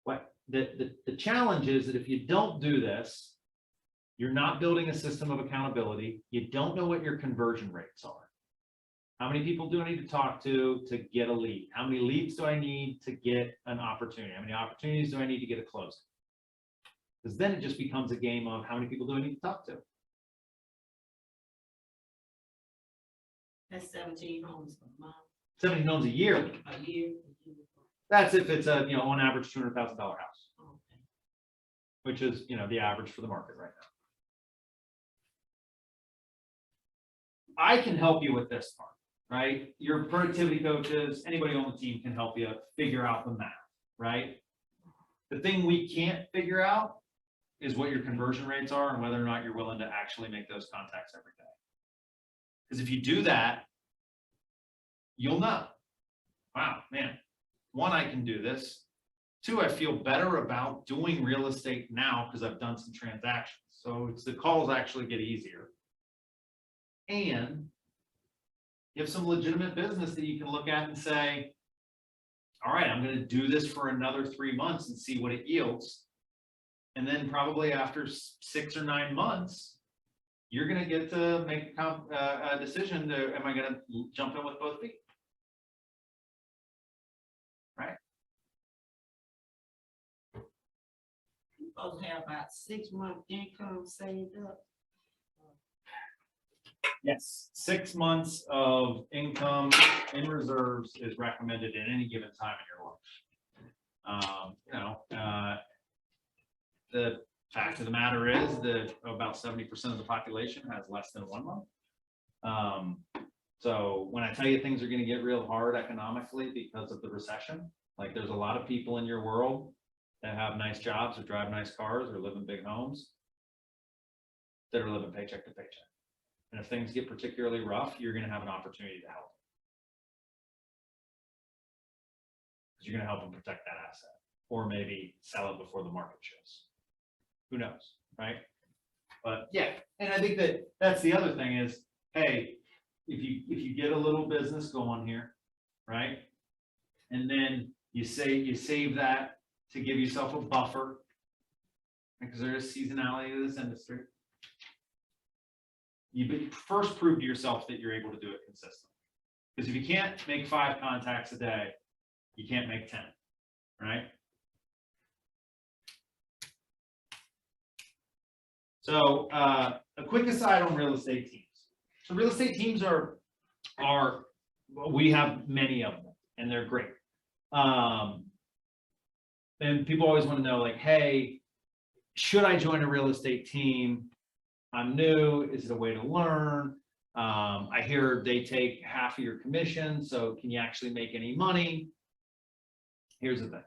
What the challenge is that if you don't do this, you're not building a system of accountability. You don't know what your conversion rates are. How many people do I need to talk to get a lead? How many leads do I need to get an opportunity? How many opportunities do I need to get a closing? Because then it just becomes a game of how many people do I need to talk to? That's 17 homes a month, 17 homes a year. a year. That's if it's a, on average $200,000 house, Okay. which is, the average for the market right now. I can help you with this part, right? Your productivity coaches, anybody on the team can help you figure out the math, right? The thing we can't figure out is what your conversion rates are and whether or not you're willing to actually make those contacts every day. Because if you do that, you'll know, wow, man, 1, I can do this. 2, I feel better about doing real estate now because I've done some transactions. So the calls actually get easier. And you have some legitimate business that you can look at and say, all right, I'm going to do this for another 3 months and see what it yields. And then probably after 6 or 9 months, you're going to get to make a decision to, am I going to jump in with both feet? Right? You're supposed to have about 6 months income saved up. Yes, 6 months of income in reserves is recommended at any given time in your life. The fact of the matter is that about 70% of the population has less than 1 month. So when I tell you things are going to get real hard economically because of the recession, like there's a lot of people in your world that have nice jobs or drive nice cars or live in big homes that are living paycheck to paycheck. And if things get particularly rough, you're going to have an opportunity to help. Because you're going to help them protect that asset or maybe sell it before the market shifts. Who knows, right? But yeah, and I think that's the other thing is, hey, if you get a little business going here, right? And then you save that to give yourself a buffer because there is seasonality to this industry. You first prove to yourself that you're able to do it consistently. Because if you can't make 5 contacts a day, you can't make 10, right? So a quick aside on real estate teams. So real estate teams are we have many of them and they're great. And people always want to know like, hey, should I join a real estate team? I'm new. Is it a way to learn? I hear they take half of your commission. So can you actually make any money? Here's the thing.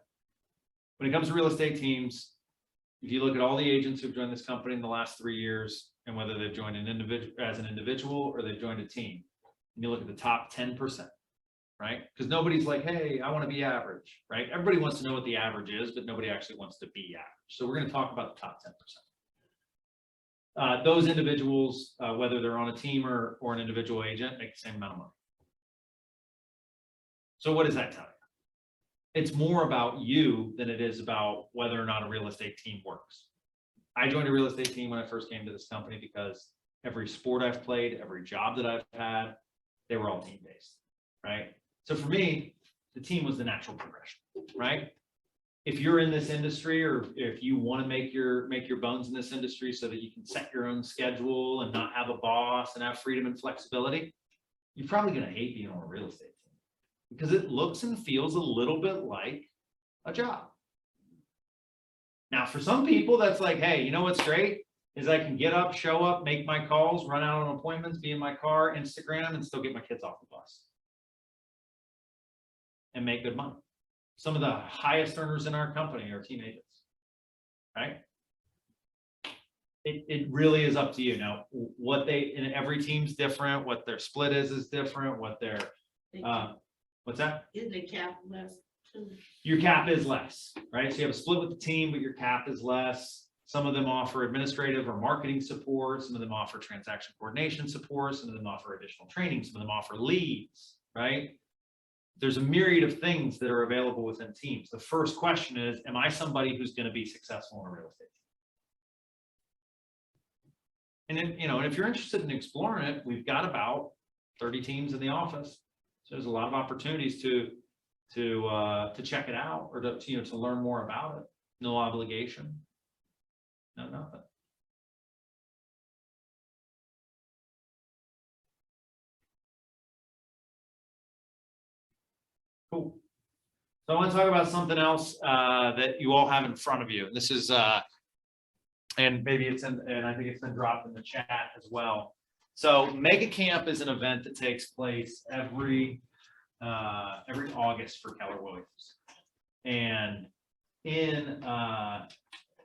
When it comes to real estate teams, if you look at all the agents who've joined this company in the last 3 years, and whether they've joined as an individual or they've joined a team, and you look at the top 10%, right? Because nobody's like, hey, I want to be average, right? Everybody wants to know what the average is, but nobody actually wants to be average. So we're going to talk about the top 10%. Those individuals, whether they're on a team or an individual agent, make the same amount of money. So what does that tell you? It's more about you than it is about whether or not a real estate team works. I joined a real estate team when I first came to this company because every sport I've played, every job that I've had, they were all team-based, right? So for me, the team was the natural progression, right? If you're in this industry, or if you want to make your bones in this industry so that you can set your own schedule and not have a boss and have freedom and flexibility, you're probably going to hate being on a real estate team because it looks and feels a little bit like a job. Now, for some people, that's like, hey, you know what's great is I can get up, show up, make my calls, run out on appointments, be in my car, Instagram, and still get my kids off the bus and make good money. Some of the highest earners in our company are team agents, right? It really is up to you. Now, what and every team's different, what their split is different, what their, what's that? Isn't the cap less too? Your cap is less, right? So you have a split with the team, but your cap is less. Some of them offer administrative or marketing support. Some of them offer transaction coordination support. Some of them offer additional training. Some of them offer leads, right? There's a myriad of things that are available within teams. The first question is, am I somebody who's going to be successful in a real estate team? And then, and if you're interested in exploring it, we've got about 30 teams in the office. So there's a lot of opportunities to check it out or to learn more about it. No obligation. No, nothing. Cool. So I want to talk about something else that you all have in front of you. This is, and maybe it's and I think it's been dropped in the chat as well. So Mega Camp is an event that takes place every August for Keller Williams. And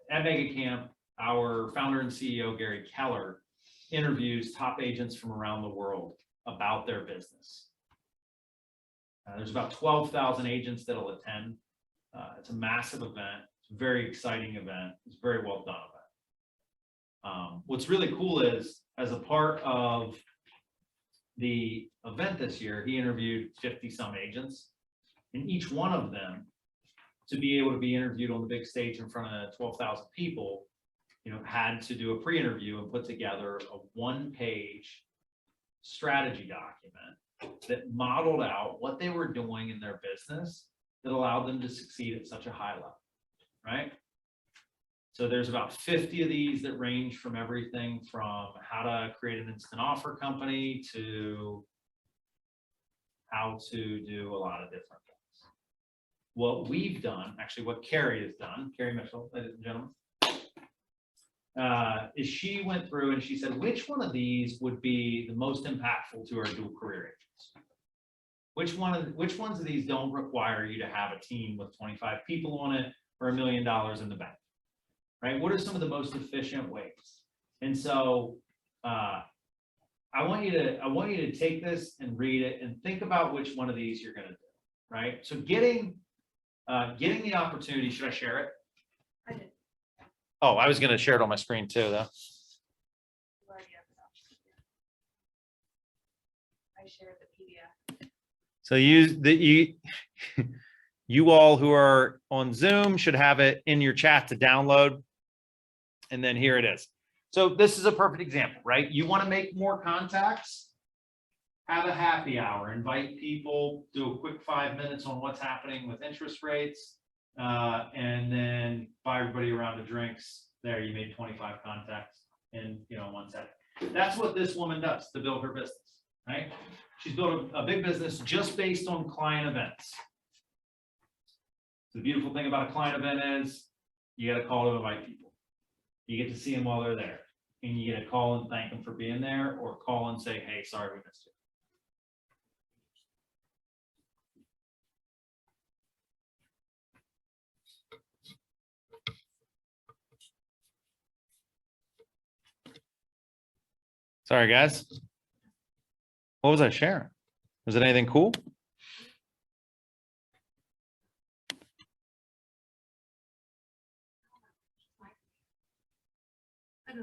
at Mega Camp, our founder and CEO, Gary Keller, interviews top agents from around the world about their business. There's about 12,000 agents that'll attend. It's a massive event. It's a very exciting event. It's a very well done event. What's really cool is, as a part of the event this year, he interviewed 50 some agents, and each one of them, to be able to be interviewed on the big stage in front of 12,000 people, had to do a pre-interview and put together a one-page strategy document that modeled out what they were doing in their business that allowed them to succeed at such a high level, right? So there's about 50 of these that range from everything from how to create an instant offer company to how to do a lot of different things. What we've done, actually what Carrie has done, Carrie Mitchell, ladies and gentlemen, is she went through and she said, which one of these would be the most impactful to our dual career agents? Which ones of these don't require you to have a team with 25 people on it or $1 million in the bank, right? What are some of the most efficient ways? And so I want you to take this and read it and think about which one of these you're going to do, right? So getting the opportunity, should I share it? I did. Oh, I was going to share it on my screen too, though. I shared the PDF. So you all who are on Zoom should have it in your chat to download. And then here it is. So this is a perfect example, right? You want to make more contacts, have a happy hour, invite people, do a quick 5 minutes on what's happening with interest rates, and then buy everybody a round of drinks. There, you made 25 contacts in 1 second. That's what this woman does to build her business, right? She's built a big business just based on client events. The beautiful thing about a client event is you got to call to invite people. You get to see them while they're there, and you get to call and thank them for being there, or call and say, hey, sorry we missed you. Sorry, guys. What was I sharing? Was it anything cool? All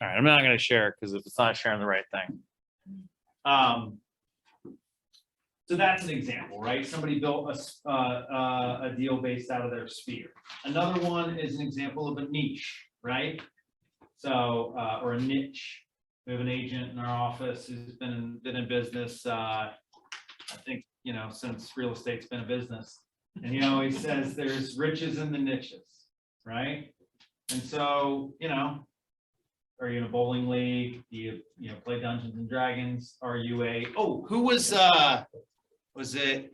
right, I'm not going to share it because if it's not sharing the right thing. So that's an example, right? Somebody built a deal based out of their sphere. Another one is an example of a niche, right? So, or a niche. We have an agent in our office who's been in business, I think, you know, since real estate's been a business. And he always says there's riches in the niches, right? And so, you know, are you in a bowling league? Do you know, play Dungeons and Dragons? Are you who was it?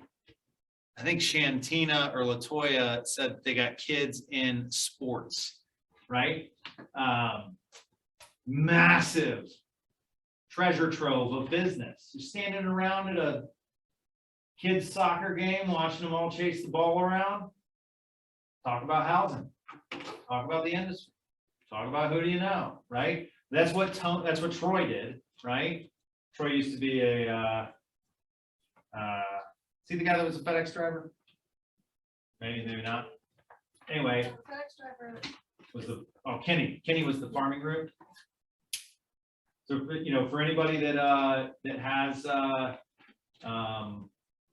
I think Shantina or Latoya said they got kids in sports, right? Massive treasure trove of business. You're standing around at a kids soccer game, watching them all chase the ball around. Talk about housing. Talk about the industry. Talk about who do you know, right? That's what Troy did, right? Troy used to be a see the guy that was a FedEx driver? Maybe not. Anyway, was Kenny was the farming group. So you know, for anybody that has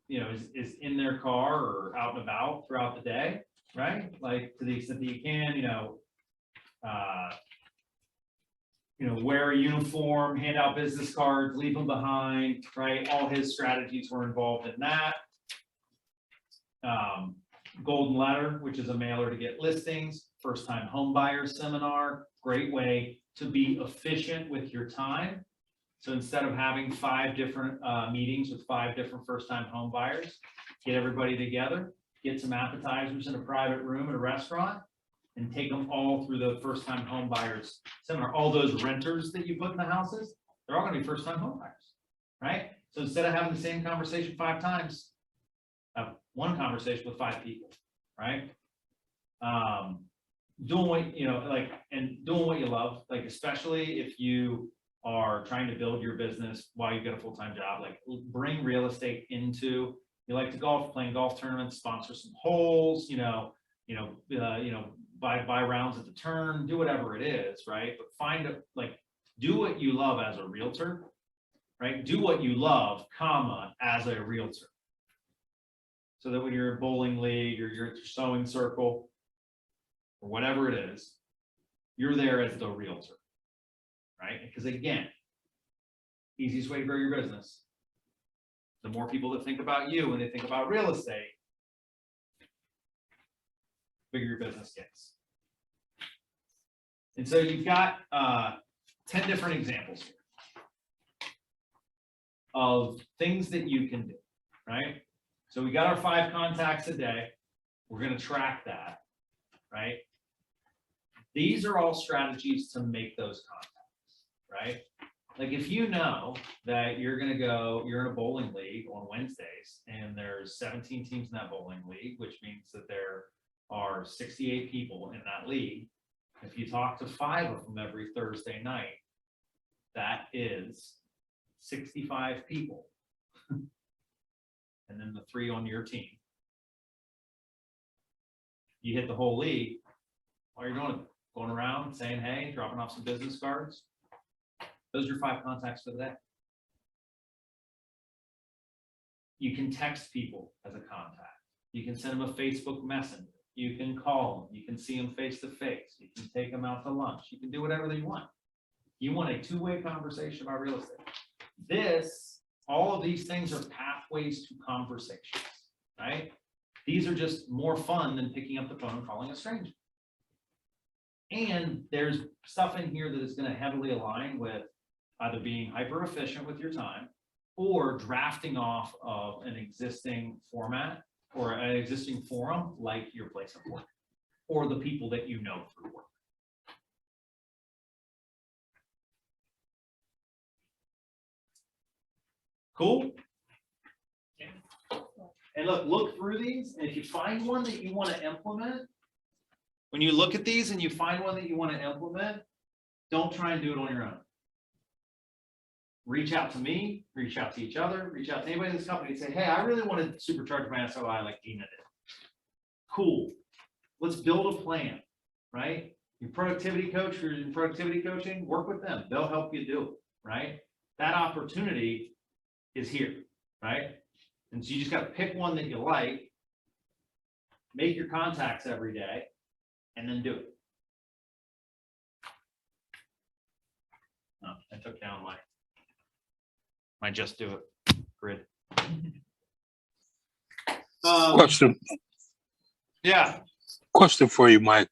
you know, is in their car or out and about throughout the day, right? Like to the extent that you can, wear a uniform, hand out business cards, leave them behind, right? All his strategies were involved in that. Golden Letter, which is a mailer to get listings, first time home buyer seminar, great way to be efficient with your time. So instead of having 5 different meetings with 5 different first time home buyers, get everybody together, get some appetizers in a private room at a restaurant, and take them all through the first time home buyers seminar. All those renters that you put in the houses, they're all gonna be first time home buyers, right? So instead of having the same conversation 5 times, have one conversation with 5 people, right? Doing what, and doing what you love, like, especially if you are trying to build your business while you get a full-time job, like bring real estate into, you like to golf, playing golf tournaments, sponsor some holes, buy rounds at the turn, do whatever it is, right? But do what you love as a realtor, right? Do what you love, as a realtor. So that when you're in a bowling league or you're at your sewing circle or whatever it is, you're there as the realtor, right? Because again, easiest way to grow your business, the more people that think about you when they think about real estate, bigger your business gets. And so you've got 10 different examples here of things that you can do, right? So we got our 5 contacts a day. We're going to track that, right? These are all strategies to make those contacts, right? Like if you know that you're in a bowling league on Wednesdays and there's 17 teams in that bowling league, which means that there are 68 people in that league. If you talk to 5 of them every Thursday night, that is 65 people. And then the 3 on your team. You hit the whole league. While you're doing it, going around saying, hey, dropping off some business cards. Those are your 5 contacts for the day. You can text people as a contact. You can send them a Facebook Messenger. You can call them. You can see them face to face. You can take them out to lunch. You can do whatever you want. You want a 2-way conversation about real estate. All of these things are pathways to conversations, right? These are just more fun than picking up the phone and calling a stranger. And there's stuff in here that is going to heavily align with either being hyper efficient with your time or drafting off of an existing format or an existing forum like your place of work or the people that you know through work. Cool. And look through these, and if you find one that you want to implement, when you look at these and you find one that you want to implement, don't try and do it on your own. Reach out to me, reach out to each other, reach out to anybody in this company and say, hey, I really want to supercharge my SOI like Dina did. Cool. Let's build a plan, right? Your productivity coach, you're in productivity coaching, work with them. They'll help you do it, right? That opportunity is here, right? And so you just got to pick one that you like, make your contacts every day, and then do it. Oh, I took down my just do it grid. Question Yeah. Question for you, Mike.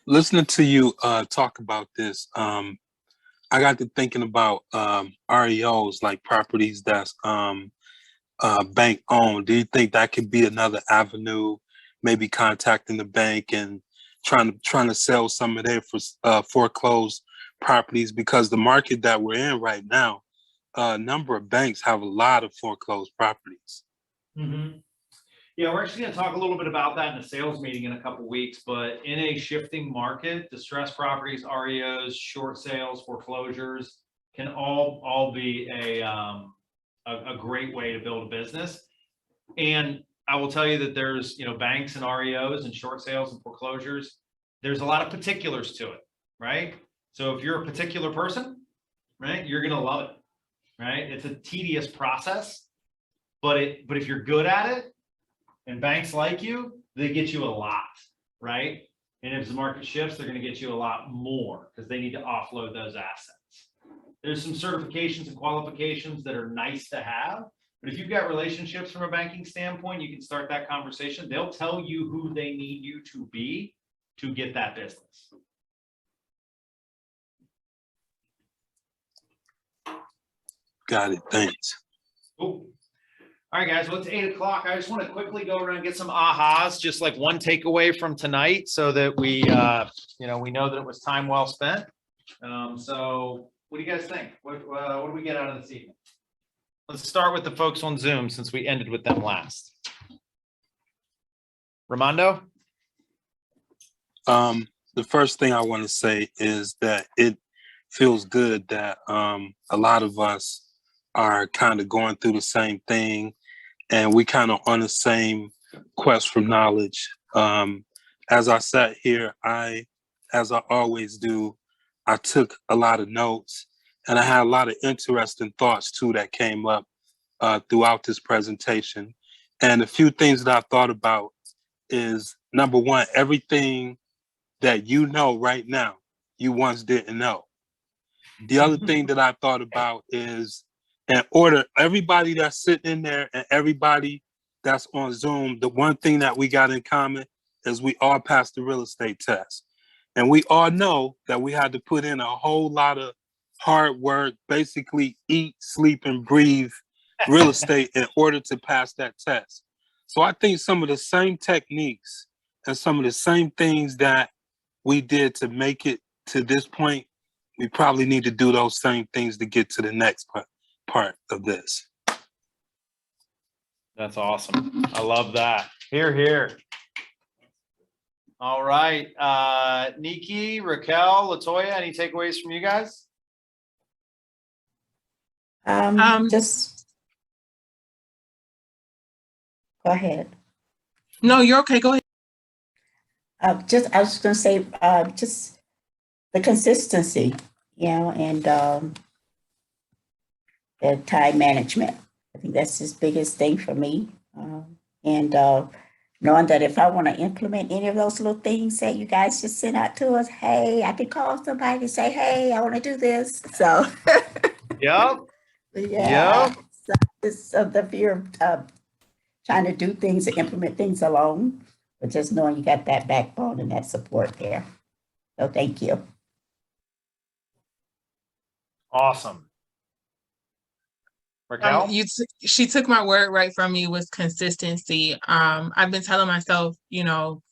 Listening to you talk about this, I got to thinking about REOs, like properties that's bank owned. Do you think that could be another avenue? Maybe contacting the bank and trying to sell some of their foreclosed properties, because the market that we're in right now, a number of banks have a lot of foreclosed properties. Mm-hmm. Yeah, we're actually going to talk a little bit about that in a sales meeting in a couple of weeks, but in a shifting market, distressed properties, REOs, short sales, foreclosures can all be a great way to build a business. And I will tell you that there's, banks and REOs and short sales and foreclosures, there's a lot of particulars to it, right? So if you're a particular person, right, you're going to love it, right? It's a tedious process, but if you're good at it, and banks like you, they get you a lot, right? And if the market shifts, they're going to get you a lot more because they need to offload those assets. There's some certifications and qualifications that are nice to have, but if you've got relationships from a banking standpoint, you can start that conversation. They'll tell you who they need you to be to get that business. Got it. Thanks. Cool. All right, guys, well, it's 8 o'clock. I just want to quickly go around and get some ahas, just like one takeaway from tonight so that we know that it was time well spent. So what do you guys think? What do we get out of this evening? Let's start with the folks on Zoom since we ended with them last. Ramondo? The first thing I want to say is that it feels good that a lot of us are kind of going through the same thing, and we kind of on the same quest for knowledge. As I sat here, as I always do, I took a lot of notes, and I had a lot of interesting thoughts too that came up throughout this presentation. And a few things that I thought about is, number one, everything that you know right now, you once didn't know. The other thing that I thought about is, in order, everybody that's sitting in there and everybody that's on Zoom, the one thing that we got in common is we all passed the real estate test. And we all know that we had to put in a whole lot of hard work, basically eat, sleep, and breathe real estate in order to pass that test. So I think some of the same techniques and some of the same things that we did to make it to this point, we probably need to do those same things to get to the next part of this. That's awesome. I love that. Here, here. All right. Nikki, Raquel, Latoya, any takeaways from you guys? Just go ahead. No, you're okay. Go ahead. I was going to say, just the consistency, and the time management. I think that's his biggest thing for me. And knowing that if I want to implement any of those little things that you guys just sent out to us, hey, I could call somebody and say, hey, I want to do this. So, Yep. yeah. Yep. So it's the fear of trying to do things and implement things alone, but just knowing you got that backbone and that support there. So thank you. Awesome. Raquel? She took my word right from me with consistency. I've been telling myself,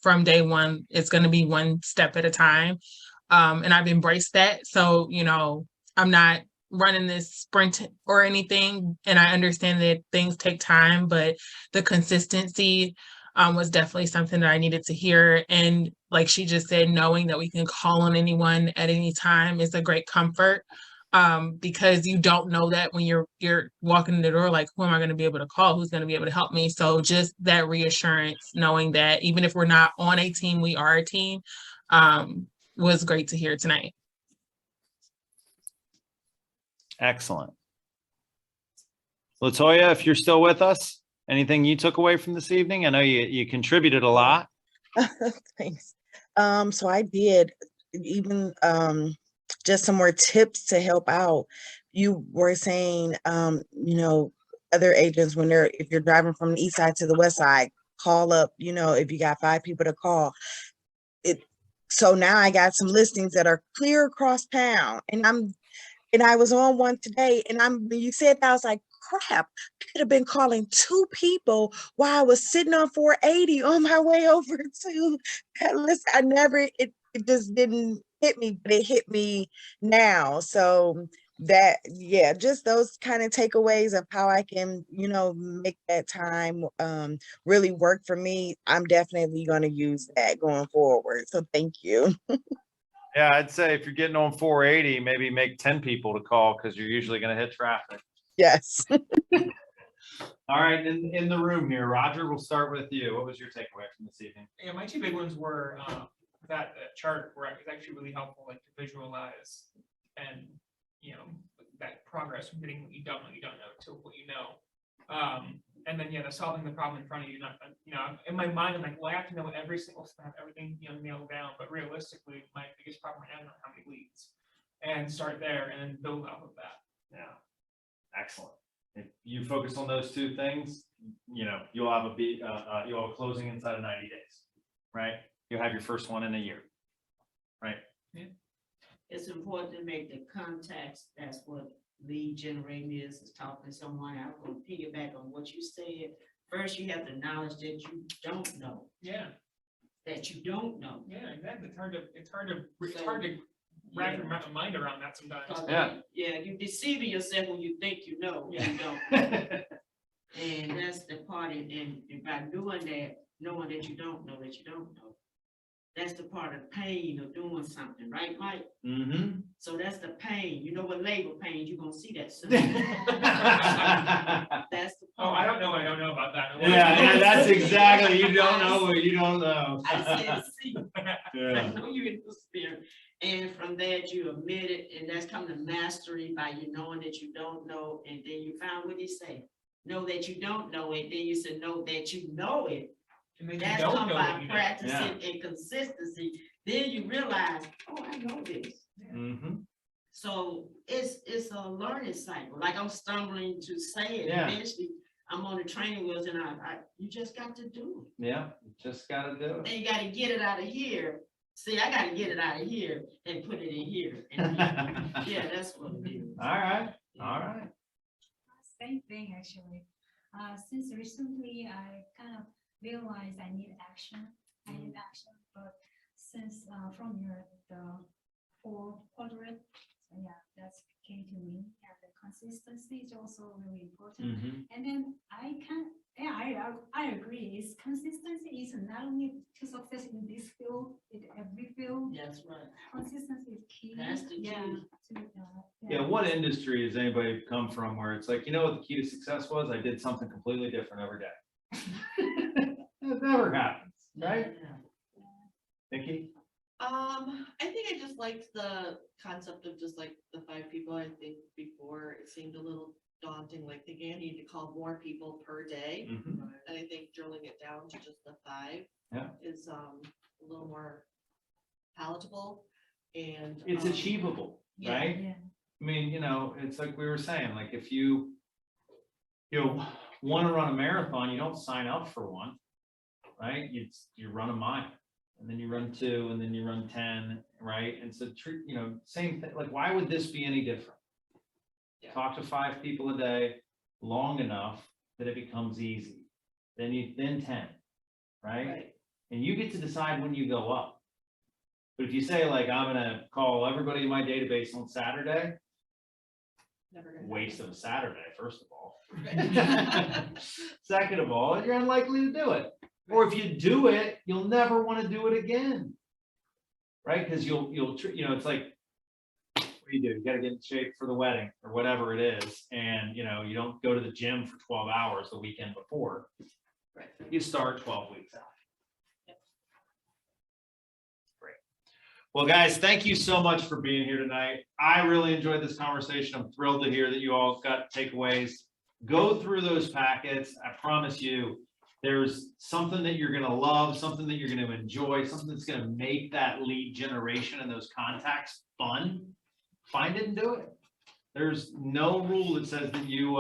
from day one, it's going to be one step at a time. And I've embraced that. So, I'm not running this sprint or anything. And I understand that things take time, but the consistency was definitely something that I needed to hear. And like she just said, knowing that we can call on anyone at any time is a great comfort. Because you don't know that when you're walking in the door, like, who am I going to be able to call? Who's going to be able to help me? So just that reassurance, knowing that even if we're not on a team, we are a team, was great to hear tonight. Excellent. Latoya, if you're still with us, anything you took away from this evening? I know you contributed a lot. Thanks. So I did even just some more tips to help out. You were saying, you know, other agents when if you're driving from the east side to the west side, call up, you know, if you got 5 people to call. So now I got some listings that are clear across town, and I was on one today, and when you said that, I was like, crap, I could have been calling 2 people while I was sitting on 480 on my way over to that list. It just didn't hit me, but it hit me now. So that, yeah, just those kind of takeaways of how I can, you know, make that time really work for me. I'm definitely going to use that going forward. So thank you. Yeah, I'd say if you're getting on 480, maybe make 10 people to call because you're usually going to hit traffic. Yes. All right, in the room here, Roger, we'll start with you. What was your takeaway from this evening? Yeah, my 2 big ones were that chart where it's actually really helpful, like to visualize and, you know, that progress from getting what you don't know to what you know. And then, yeah, the solving the problem in front of you, not, you know, in my mind, I'm like, well, I have to know every single step, everything, you know, nailed down. But realistically, my biggest problem right now is how many leads, and start there and then build off of that. Yeah, excellent. If you focus on those 2 things, you know, you'll have a closing inside of 90 days, right? You'll have your first one in a year, right? Yeah. It's important to make the contacts. That's what lead generating is talking to someone. I'm going to piggyback on what you said. First, you have the knowledge that you don't know. Yeah. That you don't know. Yeah, exactly. It's hard to wrap your mind around that sometimes. Yeah. Yeah, you're deceiving yourself when you think you know. Yeah. You don't. And that's the part, and by doing that, knowing that you don't know, that's the part of pain of doing something, right, Mike? Mm-hmm. So that's the pain. You know what labor pain, you're gonna see that soon. That's the part. Oh, I don't know about that. Yeah, that's exactly. You don't know what you don't know. I said, see, I Yeah. know you in the spirit. And from that, you admit it, and that's come to mastery by you knowing that you don't know. And then you found what he say. Know that you don't know it. Then you said, know that you know it. And then That's you don't come know by that you know. practicing and consistency. Then you realize, oh, I know this. Mm-hmm. So it's a learning cycle. Like I'm stumbling to say it. Yeah. Eventually, I'm on the training wheels, and you just got to do it. Yeah, you just got to do it. And you got to get it out of here. See, I got to get it out of here and put it in here. And yeah, that's what it is. All right. All right. Same thing, actually. Since recently, I kind of realized I need action. But since from the 4 quadrant, so yeah, that's came to me. Yeah, the consistency is also really important. Mm-hmm. And then I agree. It's consistency is not only to success in this field, in every field. That's right. Consistency is key. That's the key. Yeah, what industry has anybody come from where it's like, you know what the key to success was? I did something completely different every day. It never happens, right? Nikki? I think I just liked the concept of just like the 5 people. I think before it seemed a little daunting, like thinking I need to call more people per day. Mm-hmm. And I think drilling it down to just the 5 is a little more palatable and It's achievable, right? Yeah. I mean, you know, it's like we were saying, like if you want to run a marathon, you don't sign up for one, right? You run a mile, and then you run 2, and then you run 10, right? And so, you know, same thing. Like, why would this be any different? Yeah. Talk to 5 people a day long enough that it becomes easy. Then 10, right? And you get to decide when you go up. But if you say like, I'm gonna call everybody in my database on Saturday, never gonna waste of a Saturday, first of all. Second of all, you're unlikely to do it, Or if you do it, you'll never want to do it again. Right? Because it's like, what do? You got to get in shape for the wedding or whatever it is. And, you don't go to the gym for 12 hours the weekend before. Right. You start 12 weeks out. Great. Well, guys, thank you so much for being here tonight. I really enjoyed this conversation. I'm thrilled to hear that you all got takeaways. Go through those packets. I promise you, there's something that you're going to love, something that you're going to enjoy, something that's going to make that lead generation and those contacts fun. Find it and do it. There's no rule that says that you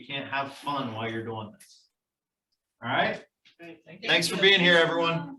can't have fun while you're doing this. All right. Great. Thanks for being here, everyone.